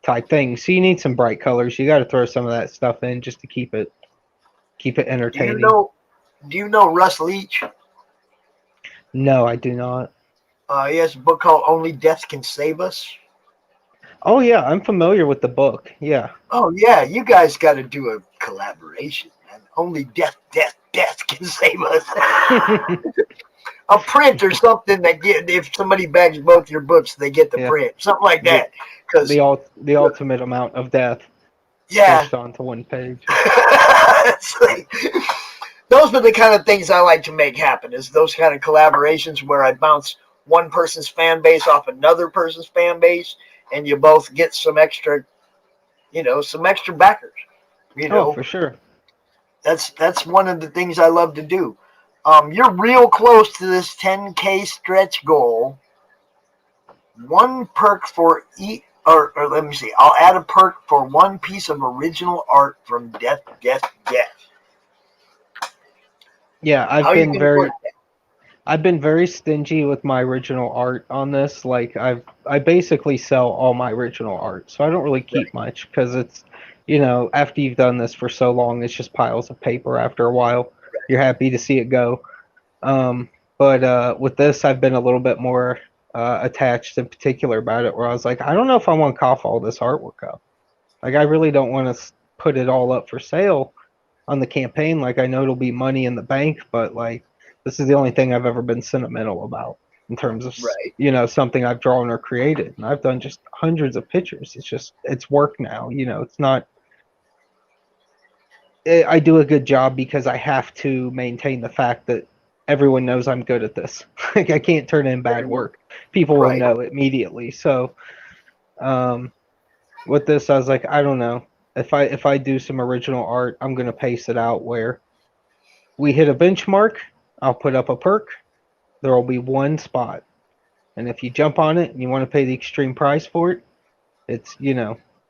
C: type thing. So you need some bright colors. You got to throw some of that stuff in just to keep it
A: do you
C: entertaining.
A: know? Do you know Russ Leach?
C: No, I do not.
A: He has a book called "Only Death Can Save Us."
C: Oh yeah, I'm familiar with the book. Yeah.
A: Oh yeah, you guys got to do a collaboration, man. Only death can save us. A print or something that get if somebody bags both your books, they get the
C: Yeah.
A: print, something like
C: The
A: that. Because
C: the ultimate amount of death
A: yeah,
C: pushed onto one page.
A: it's like, those are the kind of things I like to make happen. Is those kind of collaborations where I bounce one person's fan base off another person's fan base, and you both get some extra, some extra backers. You
C: Oh,
A: know,
C: for sure.
A: that's one of the things I love to do. You're real close to this 10K stretch goal. One perk for each, or let me see. I'll add a perk for one piece of original art from Death, Death, Death.
C: Yeah,
A: How are you going to work that?
C: I've been very stingy with my original art on this. Like I basically sell all my original art, so I don't really keep
A: Right,
C: much because it's, after you've done this for so long, it's just piles of paper. After a while,
A: right.
C: you're happy to see it go. Um, but with this, I've been a little bit more attached in particular about it, where I was like, I don't know if I want to cough all this artwork up. Like I really don't want to put it all up for sale on the campaign. Like I know it'll be money in the bank, but like this is the only thing I've ever been sentimental about in terms of
A: Right.
C: something I've drawn or created. And I've done just hundreds of pictures. It's work now. It's not. I do a good job because I have to maintain the fact that everyone knows I'm good at this. Like I can't turn in bad work. People will
A: Right.
C: know immediately. So um, with this, I was like, I don't know. If I do some original art, I'm gonna pace it out where we hit a benchmark, I'll put up a perk. There will be one spot. And if you jump on it and you want to pay the extreme price for it, it's,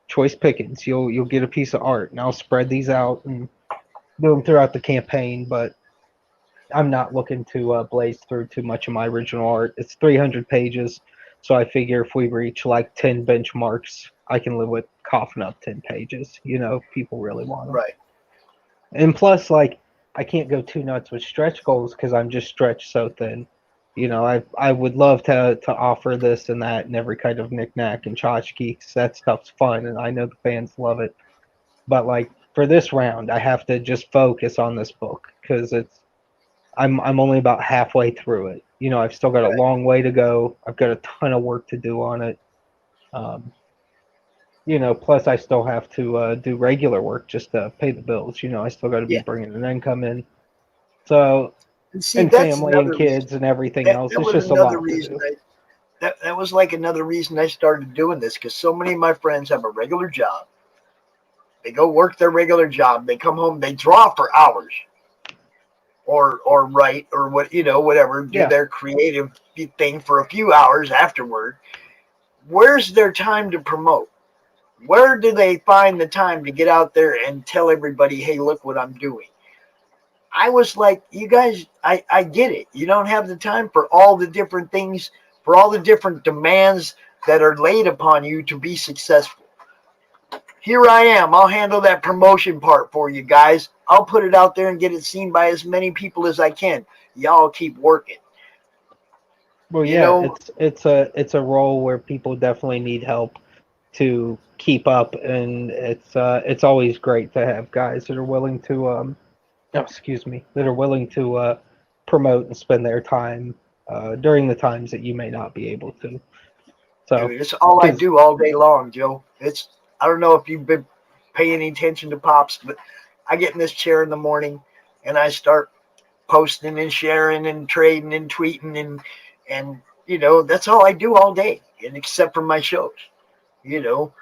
C: choice pickings. You'll get a piece of art and I'll spread these out and do them throughout the campaign, but I'm not looking to blaze through too much of my original art. It's 300 pages, so I figure if we reach like 10 benchmarks, I can live with coughing up 10 pages. If people really want them.
A: Right.
C: And plus, like, I can't go too nuts with stretch goals because I'm just stretched so thin. I would love to offer this and that and every kind of knickknack and tchotchke 'cause that stuff's fun and I know the fans love it. But like for this round, I have to just focus on this book because I'm only about halfway through it. I've still got a
A: Right.
C: long way to go. I've got a ton of work to do on it. Um, plus I still have to do regular work just to pay the bills. I still got to be
A: Yeah.
C: bringing an income in. So,
A: And see,
C: and
A: that's
C: family and
A: another reason.
C: kids and everything
A: That
C: else. It's
A: was
C: just a
A: another
C: lot to
A: reason
C: do.
A: that was like another reason I started doing this because so many of my friends have a regular job. They go work their regular job. They come home. They draw for hours, or write or whatever. Do
C: Yeah.
A: their creative thing for a few hours afterward. Where's their time to promote? Where do they find the time to get out there and tell everybody, hey, look what I'm doing? I was like, you guys, I get it. You don't have the time for all the different things, for all the different demands that are laid upon you to be successful. Here I am. I'll handle that promotion part for you guys. I'll put it out there and get it seen by as many people as I can. Y'all keep working.
C: Well,
A: You
C: yeah,
A: know,
C: it's a role where people definitely need help to keep up, and it's always great to have guys that are willing to oh, excuse me, that are willing to promote and spend their time during the times that you may not be able to. So,
A: dude, it's all I
C: because
A: do all day long, Joe. I don't know if you've been paying any attention to Pops, but I get in this chair in the morning and I start posting and sharing and trading and tweeting and that's all I do all day, and except for my shows. You know,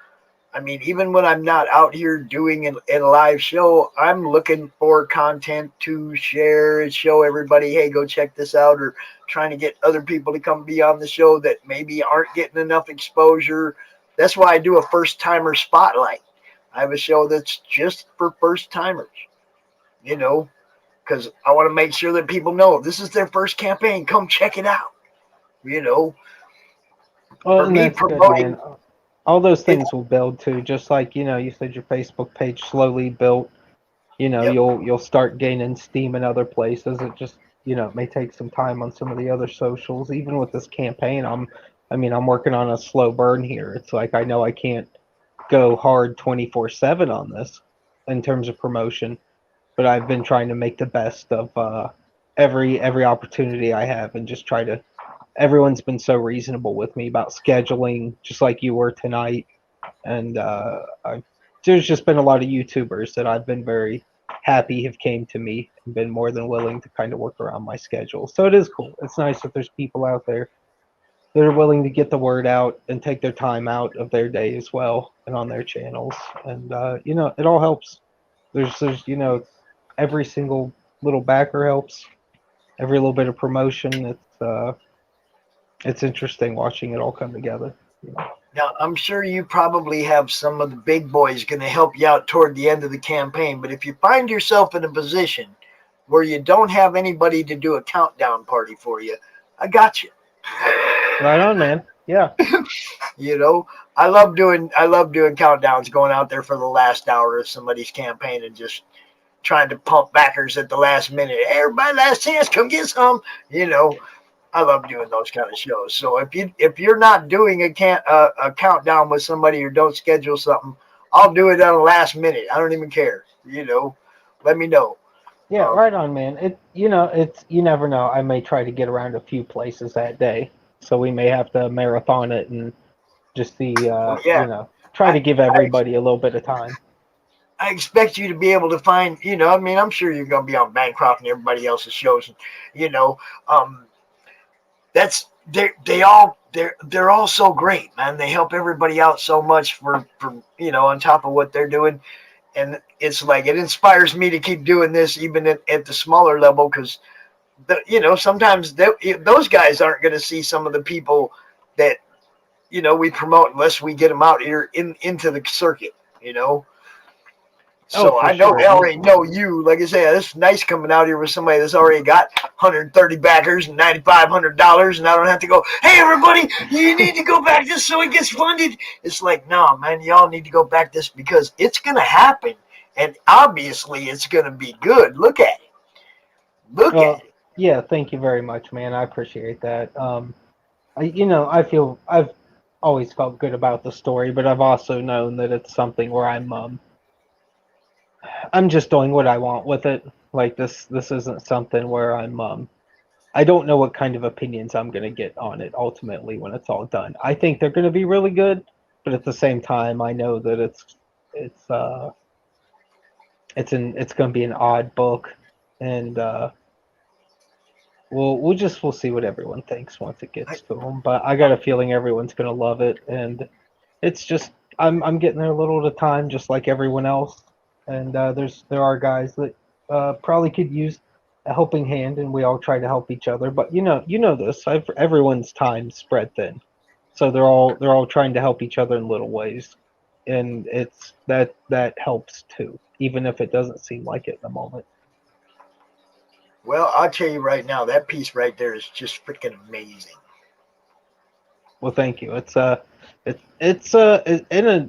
A: I mean, even when I'm not out here doing a live show, I'm looking for content to share and show everybody, hey, go check this out, or trying to get other people to come be on the show that maybe aren't getting enough exposure. That's why I do a first timer spotlight. I have a show that's just for first timers, you know, because I want to make sure that people know this is their first campaign. Come check it out. You know,
C: well,
A: for
C: and
A: me
C: that's good,
A: promoting
C: man. All those
A: it's
C: things will build too. Just like you said your Facebook page slowly built.
A: yep,
C: You'll start gaining steam in other places. It just it may take some time on some of the other socials. Even with this campaign, I'm working on a slow burn here. It's like I know I can't go hard 24/7 on this in terms of promotion, but I've been trying to make the best of every opportunity I have and just try to. Everyone's been so reasonable with me about scheduling, just like you were tonight, and there's just been a lot of YouTubers that I've been very happy have came to me and been more than willing to kind of work around my schedule. So it is cool. It's nice that there's people out there that are willing to get the word out and take their time out of their day as well and on their channels. And it all helps. There's every single little backer helps. every little bit of promotion. It's interesting watching it all come together. You know?
A: Now, I'm sure you probably have some of the big boys going to help you out toward the end of the campaign, but if you find yourself in a position where you don't have anybody to do a countdown party for you, I got you.
C: Right on, man. Yeah.
A: You know, I love doing countdowns, going out there for the last hour of somebody's campaign and just trying to pump backers at the last minute. Hey, everybody, last chance, come get some. You know, I love doing those kind of shows. So if you're not doing a countdown with somebody or don't schedule something, I'll do it on the last minute. I don't even care. You know, let me know.
C: Yeah, right on, man. It's you never know. I may try to get around a few places that day, so we may have to marathon it and just see,
A: Well, yeah,
C: try
A: I,
C: to give
A: I
C: everybody a little bit of time.
A: I expect you to be able to find. I mean, I'm sure you're going to be on Bancroft and everybody else's shows. And, you know, um, that's they're all so great, man. They help everybody out so much for on top of what they're doing, and it's like it inspires me to keep doing this even at the smaller level because sometimes those guys aren't going to see some of the people that we promote unless we get them out here into the circuit. You know.
C: Oh,
A: So
C: for
A: I know they
C: sure.
A: already know you. Like I say, it's nice coming out here with somebody that's already got 130 backers and $9,500, and I don't have to go, hey, everybody, you need to go back this so it gets funded. It's like, no, man, y'all need to go back this because it's going to happen, and obviously it's going to be good. Look at it. Look at
C: Well,
A: it.
C: yeah, thank you very much, man. I appreciate that. I've always felt good about the story, but I've also known that it's something where I'm just doing what I want with it. Like this isn't something where I don't know what kind of opinions I'm going to get on it ultimately when it's all done. I think they're going to be really good, but at the same time, I know that it's uh it's going to be an odd book, and we'll see what everyone thinks once it
A: I,
C: gets to them. But I got a feeling everyone's going to love it, and it's just I'm getting there a little at a time, just like everyone else. And there are guys that probably could use a helping hand, and we all try to help each other. But you know this. Everyone's time spread thin, so they're all trying to help each other in little ways, and it's that helps too, even if it doesn't seem like it in the moment.
A: well, I'll tell you right now, that piece right there is just freaking amazing.
C: Well, thank you. In a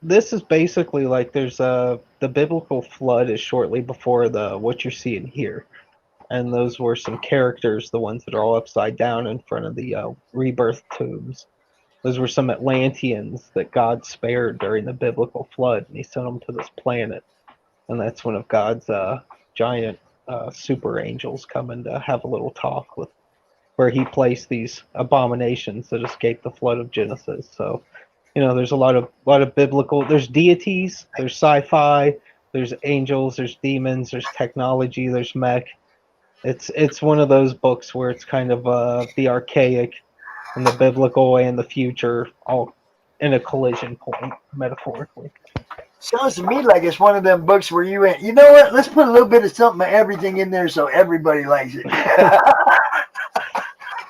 C: this is basically like there's the biblical flood is shortly before the what you're seeing here, and those were some characters, the ones that are all upside down in front of the rebirth tombs. Those were some Atlanteans that God spared during the biblical flood, and He sent them to this planet, and that's one of God's giant super angels coming to have a little talk with where he placed these abominations that escaped the flood of Genesis. So, there's a lot of biblical. There's deities, there's sci-fi, there's angels, there's demons, there's technology, there's mech. It's one of those books where it's kind of the archaic and the biblical and the future all in a collision point, metaphorically.
A: Sounds to me like it's one of them books where you went, you know what? Let's put a little bit of something of everything in there so everybody likes it.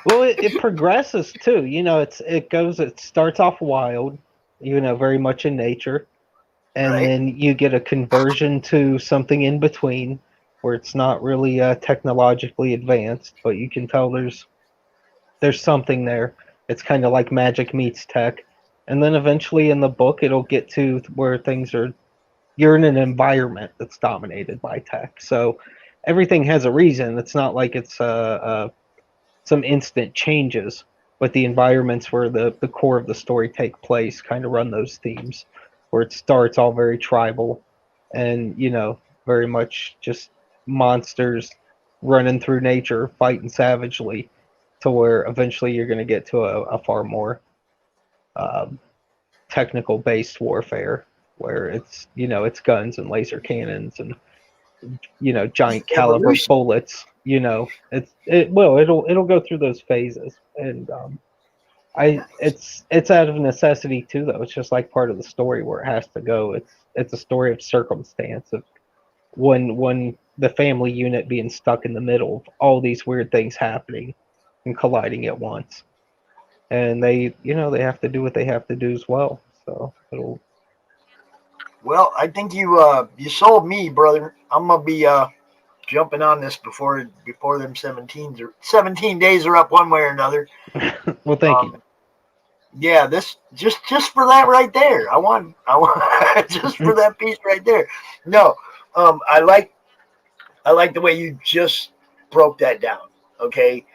C: Well, it progresses too. It starts off wild, very much in nature, and
A: Right?
C: then you get a conversion to something in between where it's not really technologically advanced, but you can tell there's something there. It's kind of like magic meets tech, and then eventually in the book it'll get to where things are you're in an environment that's dominated by tech. So everything has a reason. It's not like it's some instant changes, but the environments where the core of the story take place kind of run those themes, where it starts all very tribal and very much just monsters running through nature fighting savagely to where eventually you're going to get to a far more um, technical based warfare where it's guns and laser cannons and giant caliber
A: Evolution.
C: bullets. It'll go through those phases, and it's out of necessity too, though. It's just like part of the story where it has to go. It's a story of circumstance of when the family unit being stuck in the middle of all these weird things happening and colliding at once. And they have to do what they have to do as well. So it'll.
A: Well, I think you sold me, brother. I'm gonna be jumping on this before them 17 days are up one way or another.
C: Well, thank you.
A: Yeah, this just for that right there. I want just for that piece right there. No, I like the way you just broke that down. Okay,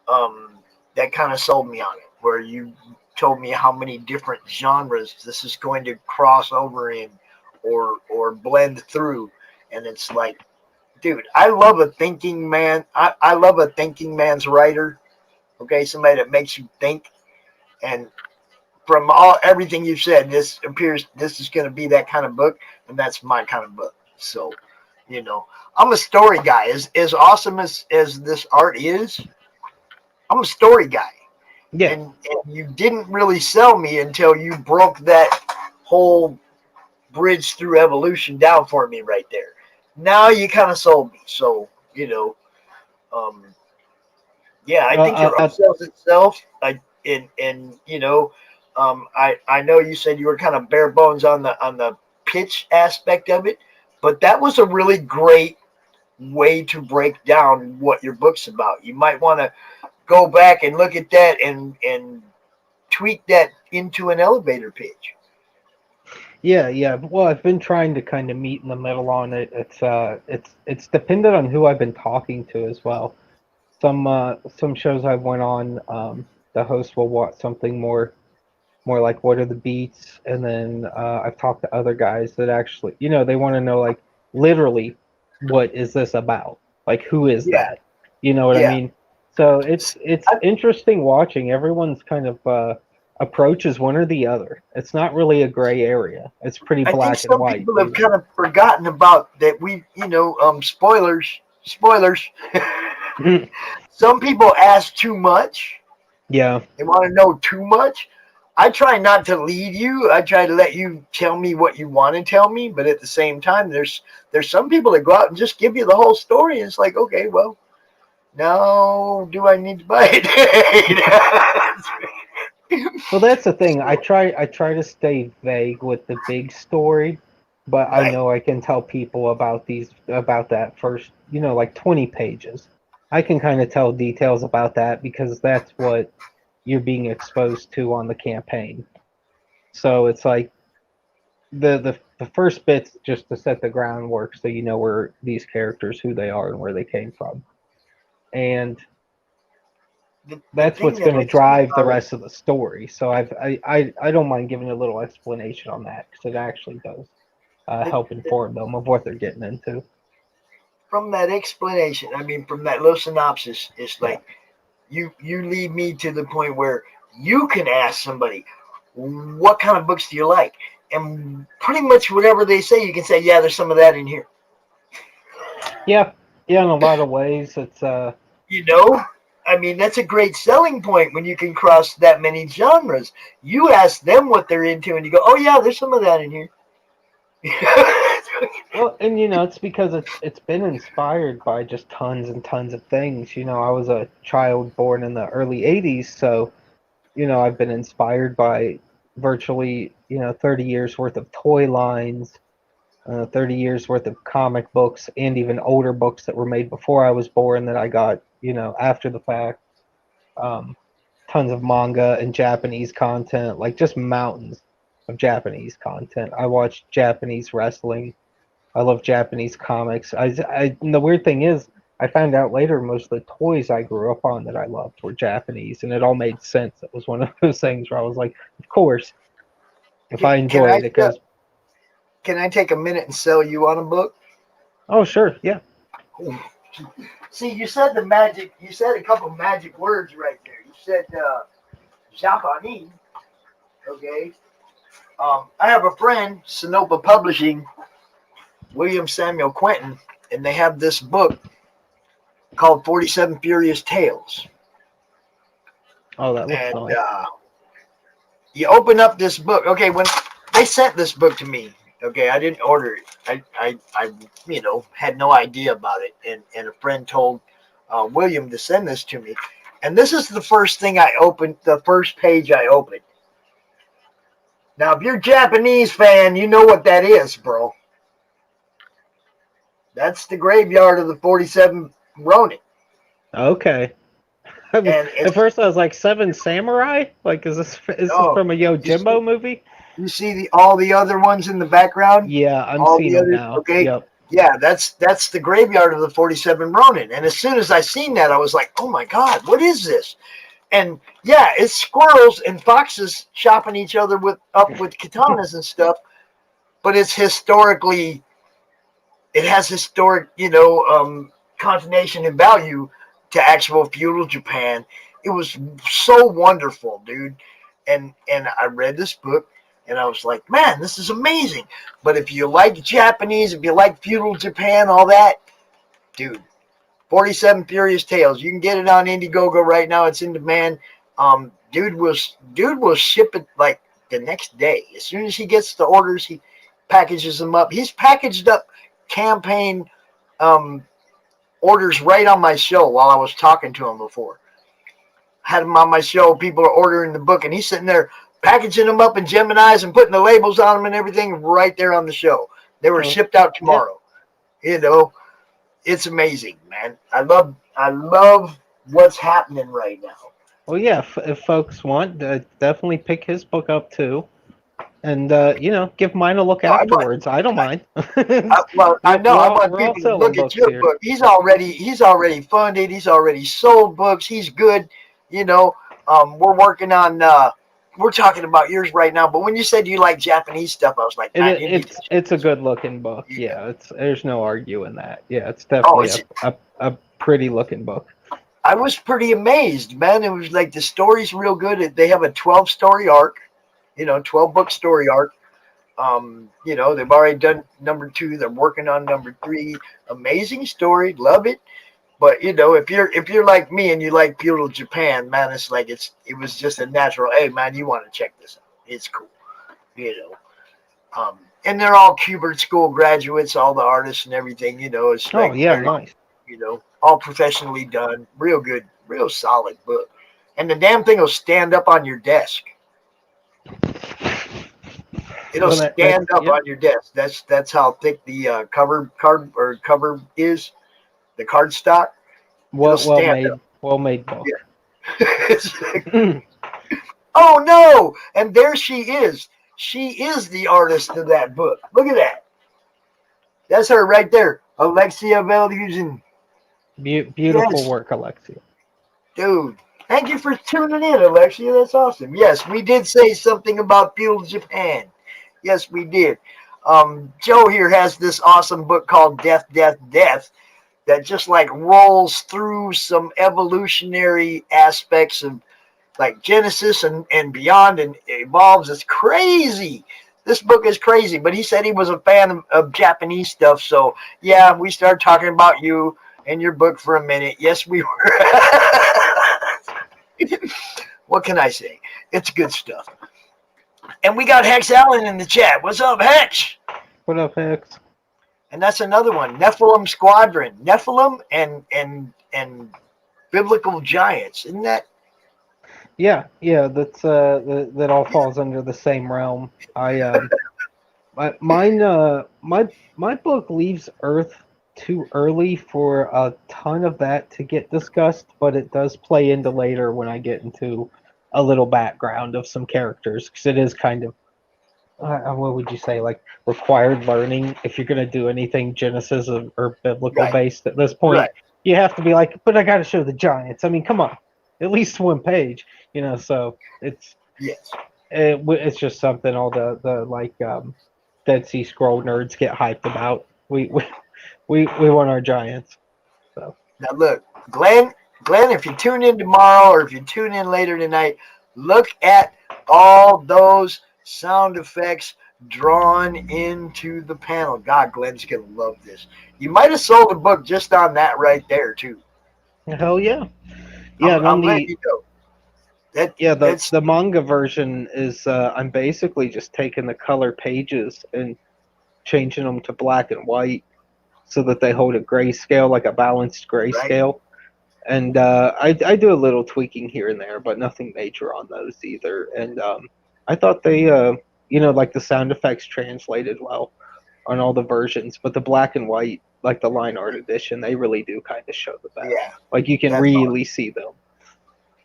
A: that kind of sold me on it. Where you told me how many different genres this is going to cross over in, or blend through, and it's like, dude, I love a thinking man. I love a thinking man's writer. Okay, somebody that makes you think. And from everything you've said, this is going to be that kind of book, and that's my kind of book. So, I'm a story guy. As awesome as this art is, I'm a story guy.
C: Yeah.
A: And you didn't really sell me until you broke that whole bridge through evolution down for me right there. Now you kind of sold me. So, um, yeah, I think your art sells itself. I know you said you were kind of bare bones on the pitch aspect of it, but that was a really great way to break down what your book's about. You might want to go back and look at that and tweak that into an elevator pitch.
C: Yeah, yeah. Well, I've been trying to kind of meet in the middle on it. It's dependent on who I've been talking to as well. Some shows I went on, the host will want something more like what are the beats, and then I've talked to other guys that actually, they want to know like literally what is this about? Like who is
A: Yeah,
C: that? You know what I
A: yeah.
C: mean? So it's interesting watching. Everyone's kind of approach is one or the other. It's not really a gray area. It's pretty
A: I think
C: black and
A: some
C: white.
A: people have kind of forgotten about that. Spoilers. Some people ask too much.
C: Yeah.
A: They want to know too much. I try not to lead you. I try to let you tell me what you want to tell me, but at the same time, there's some people that go out and just give you the whole story, and it's like, okay, well, now do I need to buy it?
C: Well, that's the thing. I try to stay vague with the big story, but I
A: Right.
C: know I can tell people about that first, like 20 pages. I can kind of tell details about that because that's what you're being exposed to on the campaign. So it's like the first bit's just to set the groundwork so you know where these characters, who they are, and where they came from. And
A: The
C: that's
A: thing
C: what's
A: that
C: going to
A: makes me
C: drive the rest of the story. So I don't mind giving a little explanation on that because it actually does
A: the,
C: help inform them of what they're getting into.
A: from that explanation. I mean, from that little synopsis, it's
C: Yeah.
A: like you lead me to the point where you can ask somebody, what kind of books do you like? And pretty much whatever they say, you can say, yeah, there's some of that in here.
C: Yeah, yeah. In a lot of ways, it's
A: You know, I mean, that's a great selling point when you can cross that many genres. You ask them what they're into, and you go, oh yeah, there's some of that in here.
C: well, and it's because it's been inspired by just tons and tons of things. I was a child born in the early '80s, so I've been inspired by virtually 30 years worth of toy lines, 30 years worth of comic books, and even older books that were made before I was born that I got after the fact. Um, Tons of manga and Japanese content, like just mountains of Japanese content. I watch Japanese wrestling. I love Japanese comics. And the weird thing is, I found out later most of the toys I grew up on that I loved were Japanese, and it all made sense. It was one of those things where I was like, of course, if I
A: can
C: enjoy
A: I
C: it, it goes.
A: can I take a minute and sell you on a book?
C: Oh, sure, yeah.
A: See, you said the magic. You said a couple magic words right there. You said Japanese. Okay. I have a friend, Sonoma Publishing, William Samuel Quentin, and they have this book called 47 Furious Tales.
C: Oh, that looks
A: And
C: nice.
A: you open up this book. Okay, when they sent this book to me, Okay, I didn't order it. I had no idea about it, and a friend told William to send this to me, and this is the first thing I opened. The first page I opened. Now, if you're a Japanese fan, you know what that is, bro. That's the graveyard of the 47 Ronin,
C: Okay.
A: and
C: At
A: it's
C: first, I was like, Seven Samurai? Like, is this
A: oh,
C: from a
A: you see,
C: Yojimbo movie?
A: you see all the other ones in the background,
C: Yeah, I'm
A: all
C: seeing
A: the
C: them
A: other
C: now.
A: okay.
C: Yep.
A: Yeah, that's the graveyard of the 47 Ronin. And as soon as I seen that, I was like, oh my God, what is this? And yeah, it's squirrels and foxes chopping each other with katanas and stuff, but it's historically, it has historic, continuation and value to actual feudal Japan. It was so wonderful, dude. And I read this book and I was like, man, this is amazing. But if you like Japanese, if you like feudal Japan, all that, dude, 47 Furious Tales. You can get it on Indiegogo right now. It's in demand. Dude will ship it like the next day. As soon as he gets the orders, he packages them up. He's packaged up campaign um, orders right on my show while I was talking to him before. Had him on my show. People are ordering the book, and he's sitting there packaging them up in Gemini's and putting the labels on them and everything right there on the show. They were
C: Oh,
A: shipped out
C: yeah.
A: tomorrow. It's amazing, man. I love what's happening right now.
C: Well, yeah, if folks want, definitely pick his book up too. And, give mine a look
A: No,
C: afterwards. I don't mind.
A: I know. I want
C: We're all
A: people to
C: selling
A: look at
C: books
A: your
C: here.
A: book. He's already funded. He's already sold books. He's good. You know, we're working on. We're talking about yours right now. But when you said you like Japanese stuff, I was like, man, you need to check
C: It's a
A: this out.
C: good looking book.
A: Yeah.
C: Yeah, there's no arguing that. Yeah, it's
A: Oh,
C: definitely a pretty looking book.
A: I was pretty amazed, man. It was like the story's real good. They have a 12-story arc. 12-book story arc. They've already done number 2. They're working on number 3. Amazing story, love it. But if you're like me and you like feudal Japan, man, it's like it was just a natural. Hey, man, you want to check this out? It's cool, you know. And they're all Kubert School graduates, all the artists and everything. It's
C: Oh
A: like
C: yeah,
A: very,
C: nice.
A: all professionally done, real good, real solid book. And the damn thing will stand up on your desk. It'll
C: Well,
A: stand up
C: yep.
A: on your desk. That's how thick the cover is. The card stock. It'll stand up.
C: Well made book.
A: Yeah. Oh no! And there she is. She is the artist of that book. Look at that. That's her right there. Alexia Velusin.
C: Beautiful
A: Yes,
C: work, Alexia.
A: dude. Thank you for tuning in, Alexia. That's awesome. Yes, we did say something about feudal Japan. Yes, we did. Joe here has this awesome book called Death, Death, Death that just like rolls through some evolutionary aspects of like Genesis and beyond and evolves. It's crazy. This book is crazy, but he said he was a fan of Japanese stuff. So yeah, we started talking about you and your book for a minute. Yes, we were. What can I say? It's good stuff. And we got Hex Allen in the chat. What's up, Hex?
C: What up, Hicks?
A: And that's another one. Nephilim Squadron. Nephilim and biblical giants. Isn't that?
C: Yeah, that all falls under the same realm. My book leaves Earth too early for a ton of that to get discussed, but it does play into later when I get into a little background of some characters, because it is kind of what would you say, like required learning if you're going to do anything Genesis or biblical
A: Right.
C: based at this point.
A: Right.
C: You have to be like, but I got to show the giants. I mean, come on, at least one page, So it's
A: Yes.
C: it's just something all the like Dead Sea Scroll nerds get hyped about. We want our giants. So
A: Now look, Glenn, if you tune in tomorrow or if you tune in later tonight, look at all those sound effects drawn into the panel. God, Glenn's gonna love this. You might have sold a book just on that right there too.
C: hell yeah, yeah. And
A: I'm
C: on
A: letting
C: the
A: you know.
C: the manga version is I'm basically just taking the color pages and changing them to black and white so that they hold a grayscale, like a balanced
A: Right?
C: grayscale. And I do a little tweaking here and there, but nothing major on those either. And I thought they, like the sound effects translated well on all the versions, but the black and white, like the line art edition, they really do kind of show the best.
A: Yeah,
C: Like you can
A: that's all.
C: really see them.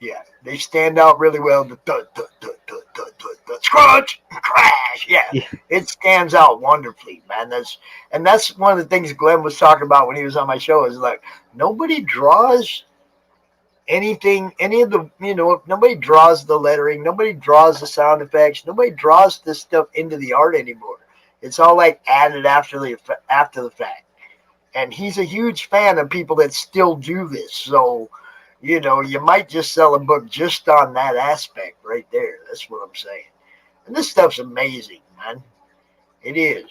A: Yeah, they stand out really well. The thud, thud, thud, thud, thud, thud, thud, scrunch, crash. Yeah,
C: Yeah,
A: it stands out wonderfully, man. That's one of the things Glenn was talking about when he was on my show. Is like nobody draws anything, any of the, nobody draws the lettering, nobody draws the sound effects, nobody draws this stuff into the art anymore. It's all like added after the fact. And he's a huge fan of people that still do this. So, you might just sell a book just on that aspect right there. That's what I'm saying. And this stuff's amazing, man. It is.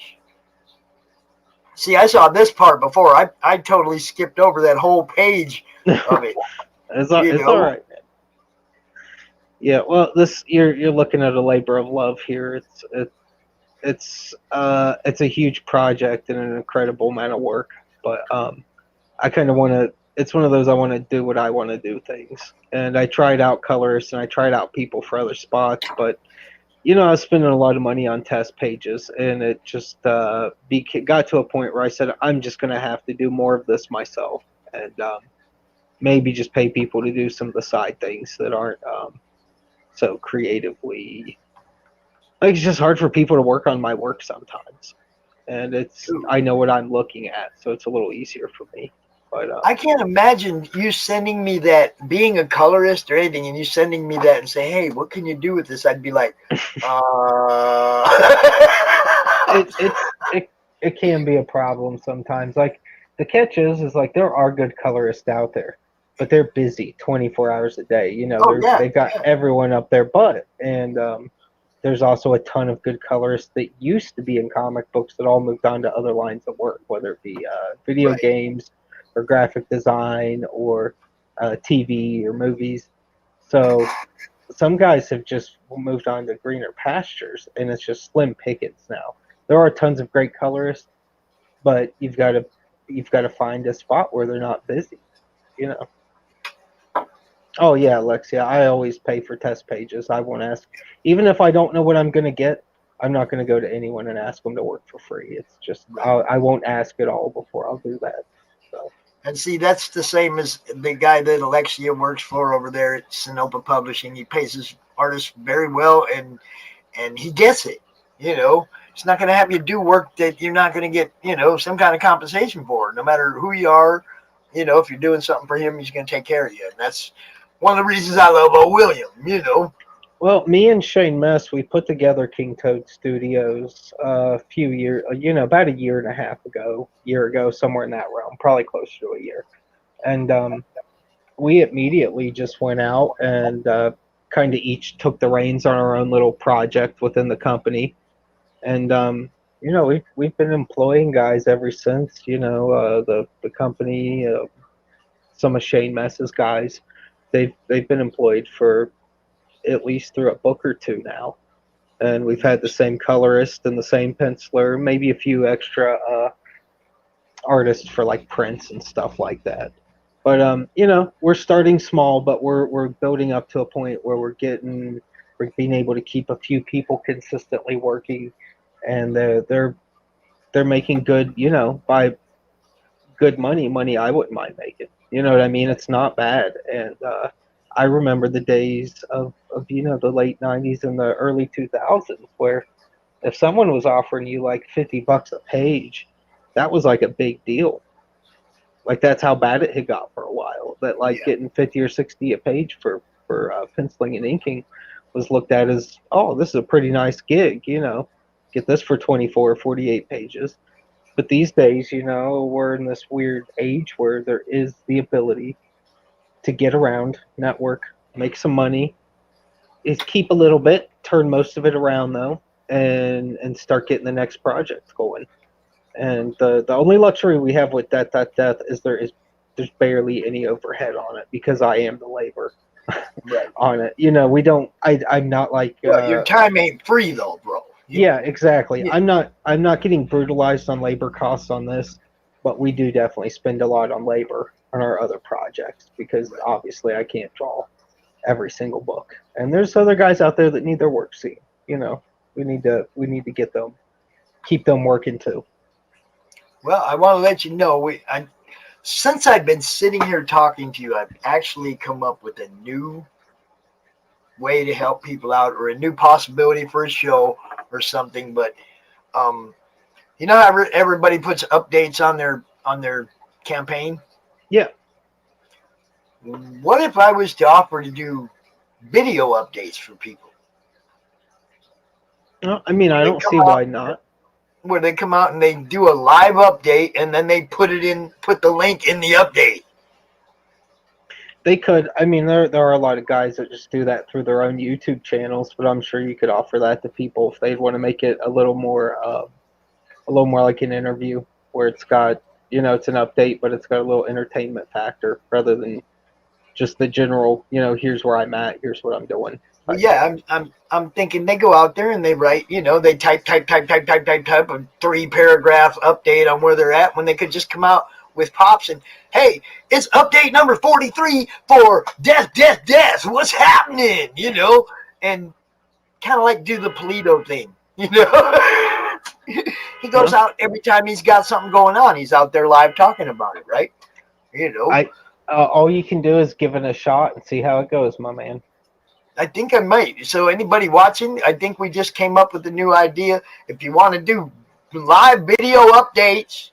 A: See, I saw this part before. I totally skipped over that whole page of it. You
C: it's all
A: know,
C: right. Yeah, well, this you're looking at a labor of love here. It's a huge project and an incredible amount of work, but I kind of want to. It's one of those I want to do what I want to do things. And I tried out colorists and I tried out people for other spots, but I was spending a lot of money on test pages, and it just got to a point where I said I'm just going to have to do more of this myself, and maybe just pay people to do some of the side things that aren't so creatively. Like it's just hard for people to work on my work sometimes, and I know what I'm looking at, so it's a little easier for me. But
A: I can't imagine you sending me that, being a colorist or anything, and you sending me that and say, "Hey, what can you do with this?" I'd be like,
C: it it's it can be a problem sometimes. Like the catch is like there are good colorists out there, but they're busy 24 hours a day.
A: "Oh yeah,
C: They've got
A: yeah,
C: everyone up their butt, and there's also a ton of good colorists that used to be in comic books that all moved on to other lines of work, whether it be video
A: right,
C: games or graphic design or TV or movies. So some guys have just moved on to greener pastures, and it's just slim pickings now. There are tons of great colorists, but you've got to find a spot where they're not busy. You know. Oh yeah, Alexia. I always pay for test pages. I won't ask, even if I don't know what I'm gonna get. I'm not gonna go to anyone and ask them to work for free. It's just
A: right."
C: I won't ask at all before I'll do that. So
A: And see, that's the same as the guy that Alexia works for over there at Sinopa Publishing. He pays his artists very well, and he gets it. He's not going to have you do work that you're not going to get, some kind of compensation for. No matter who you are, if you're doing something for him, he's going to take care of you. And that's one of the reasons I love Old William.
C: well, me and Shane Mess, we put together King Toad Studios a few years, about a year and a half ago, somewhere in that realm, probably closer to a year. And we immediately just went out and kind of each took the reins on our own little project within the company. And we've been employing guys ever since. The company, some of Shane Mess's guys, they've been employed for at least through a book or two now, and we've had the same colorist and the same penciler, maybe a few extra artists for like prints and stuff like that. But we're starting small, but we're building up to a point where we're being able to keep a few people consistently working, and they're making good, by good money I wouldn't mind making. You know what I mean? It's not bad, and I remember the days of the late '90s and the early 2000s where if someone was offering you like $50 a page, that was like a big deal. Like that's how bad it had got for a while. That like
A: Yeah,
C: getting 50 or 60 a page for penciling and inking was looked at as, oh, this is a pretty nice gig. Get this for 24 or 48 pages. But these days, we're in this weird age where there is the ability to get around, network, make some money, is keep a little bit, turn most of it around though, and start getting the next project going. And the only luxury we have with death is there's barely any overhead on it because I am the labor
A: right.
C: on it. We don't. I'm not like
A: Well, your time ain't free though, bro.
C: Yeah, exactly.
A: Yeah.
C: I'm not getting brutalized on labor costs on this, but we do definitely spend a lot on labor on our other projects because
A: Right.
C: obviously I can't draw every single book. And there's other guys out there that need their work seen. You know, we need to get them keep them working too.
A: Well, I want to let you know since I've been sitting here talking to you, I've actually come up with a new way to help people out or a new possibility for a show or something. But um, you know how everybody puts updates on their campaign?
C: Yeah.
A: What if I was to offer to do video updates for people?
C: Well, I mean, I
A: They
C: don't
A: come
C: see
A: out
C: why not.
A: where they come out and they do a live update and then they put the link in the update.
C: They could. I mean, there are a lot of guys that just do that through their own YouTube channels, but I'm sure you could offer that to people if they'd want to make it a little more like an interview where it's got, you know, it's an update, but it's got a little entertainment factor rather than just the general, you know, here's where I'm at, here's what I'm doing
A: Well,
C: type
A: yeah,
C: thing.
A: I'm thinking they go out there and they write, they type a 3 paragraph update on where they're at when they could just come out with pops and hey, it's update number 43 for death. What's happening? And kind of like do the Polito thing. He goes
C: Well,
A: out every time he's got something going on. He's out there live talking about it, right? You know,
C: I all you can do is give it a shot and see how it goes, my man.
A: I think I might. So anybody watching, I think we just came up with a new idea. If you want to do live video updates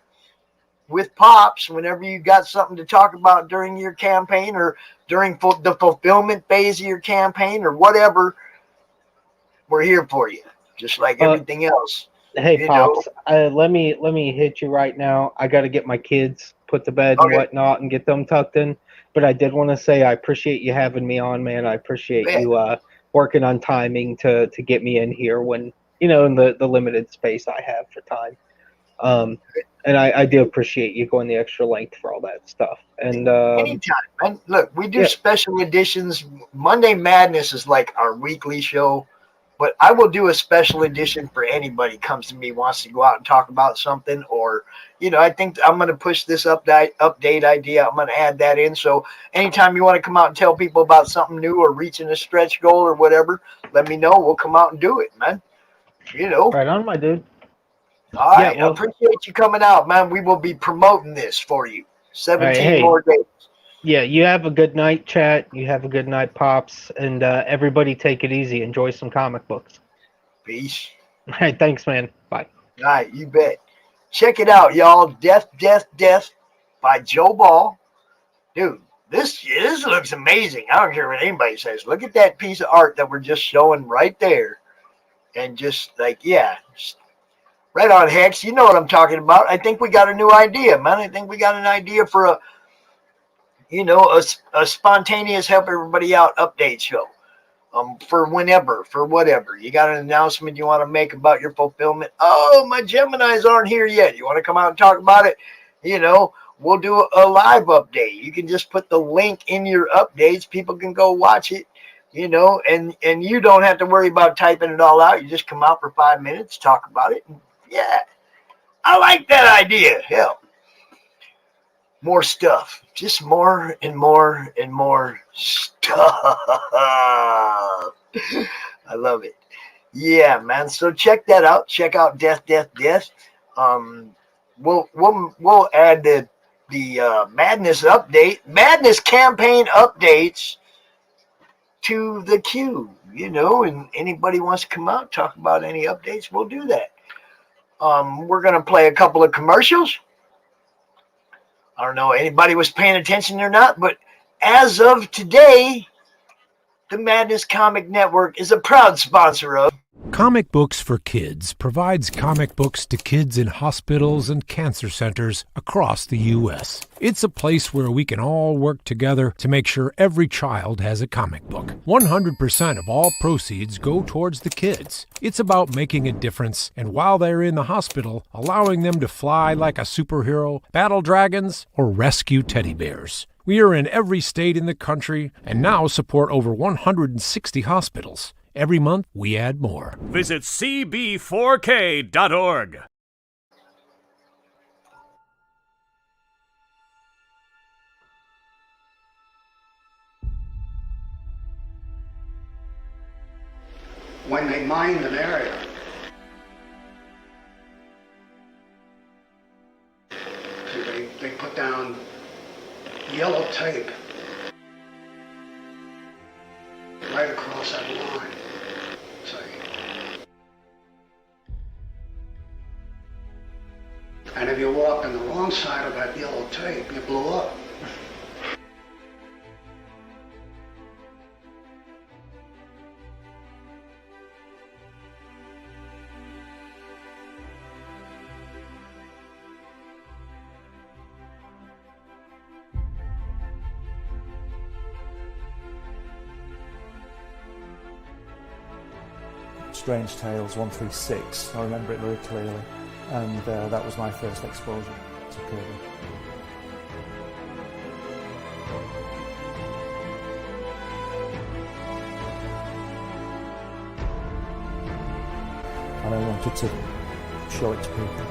A: with pops whenever you got something to talk about during your campaign or during the fulfillment phase of your campaign or whatever, we're here for you. Just like
C: Uh,
A: everything else,
C: Hey,
A: you know.
C: pops, let me hit you right now. I got to get my kids put to bed and
A: Okay,
C: whatnot and get them tucked in. But I did want to say I appreciate you having me on, man. I appreciate
A: man.
C: you working on timing to get me in here when, you know, in the limited space I have for time. Um, and I do appreciate you going the extra length for all that stuff. And
A: Anytime, man. Look, we do
C: yeah,
A: special editions. Monday Madness is like our weekly show, but I will do a special edition for anybody comes to me wants to go out and talk about something, or I think I'm going to push this update idea. I'm going to add that in. So anytime you want to come out and tell people about something new or reaching a stretch goal or whatever, let me know. We'll come out and do it, man.
C: right on, my dude.
A: All
C: Yeah,
A: right. I
C: well,
A: appreciate you coming out, man. We will be promoting this for you.
C: all right,
A: 17
C: hey,
A: more days.
C: yeah, you have a good night, chat. You have a good night, pops, and everybody take it easy. Enjoy some comic books.
A: Peace.
C: All right, thanks, man. Bye.
A: All right, you bet. Check it out, y'all. Death by Joe Ball. Dude, this looks amazing. I don't care what anybody says. Look at that piece of art that we're just showing right there. And just like, yeah, just right on, Hex. You know what I'm talking about. I think we got a new idea, man. I think we got an idea for a spontaneous help everybody out update show. For whenever, for whatever. You got an announcement you want to make about your fulfillment. Oh, my Geminis aren't here yet. You want to come out and talk about it? We'll do a live update. You can just put the link in your updates. People can go watch it, and you don't have to worry about typing it all out. You just come out for 5 minutes, talk about it. And yeah, I like that idea. Hell, more stuff. Just more and more and more stuff. I love it. Yeah, man. So check that out. Check out Death. We'll add the Madness campaign updates to the queue. And anybody wants to come out talk about any updates, we'll do that. We're gonna play a couple of commercials. I don't know if anybody was paying attention or not, but as of today, the Madness Comic Network is a proud sponsor of
D: Comic Books for Kids provides comic books to kids in hospitals and cancer centers across the U.S. It's a place where we can all work together to make sure every child has a comic book. 100% of all proceeds go towards the kids. It's about making a difference, and while they're in the hospital, allowing them to fly like a superhero, battle dragons, or rescue teddy bears. We are in every state in the country and now support over 160 hospitals. Every month, we add more.
E: Visit cb4k.org.
F: When they mined an area, they put down yellow tape right across that line. See? And if you walked on the wrong side of that yellow tape, you blew up.
G: Strange Tales 136. I remember it very clearly, and that was my first exposure to Kirby. And I wanted to show it to people.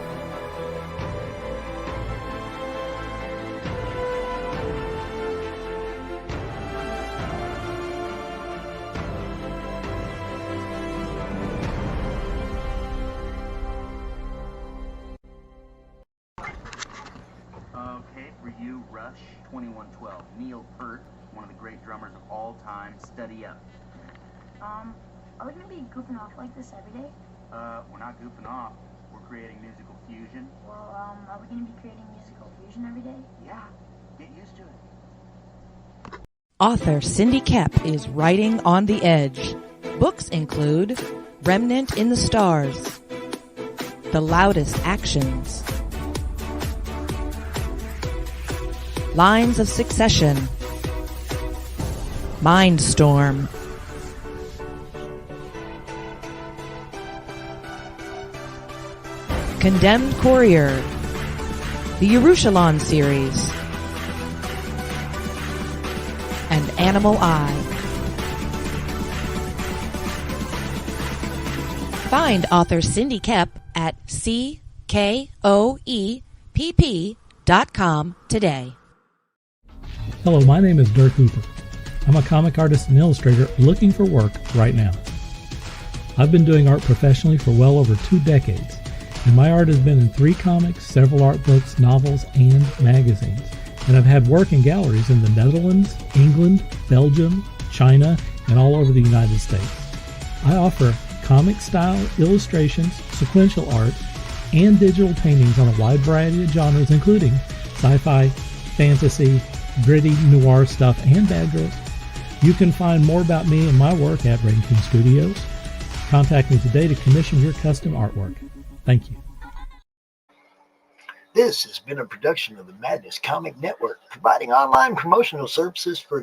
H: Okay, for you, Rush, 2112. Neil Peart, one of the great drummers of all time. Study up.
I: Are we gonna be goofing off like this every day?
H: We're not goofing off. We're creating musical fusion.
I: Well, are we gonna be creating musical fusion every day?
H: Yeah, get used to it.
J: Author Cindy Kep is writing on the edge. Books include Remnant in the Stars, The Loudest Actions, Lines of Succession, Mindstorm, Condemned Courier, the Yerushalayim series, and Animal Eye. Find author Cindy Kep at ckoepp.com today.
K: Hello, my name is Dirk Hooper. I'm a comic artist and illustrator looking for work right now. I've been doing art professionally for well over 2 decades, and my art has been in 3 comics, several art books, novels, and magazines. And I've had work in galleries in the Netherlands, England, Belgium, China, and all over the United States. I offer comic-style illustrations, sequential art, and digital paintings on a wide variety of genres, including sci-fi, fantasy, gritty, noir stuff, and bad girls. You can find more about me and my work at Rain King Studios. Contact me today to commission your custom artwork. Thank you.
A: This has been a production of the Madness Comic Network, providing online promotional services for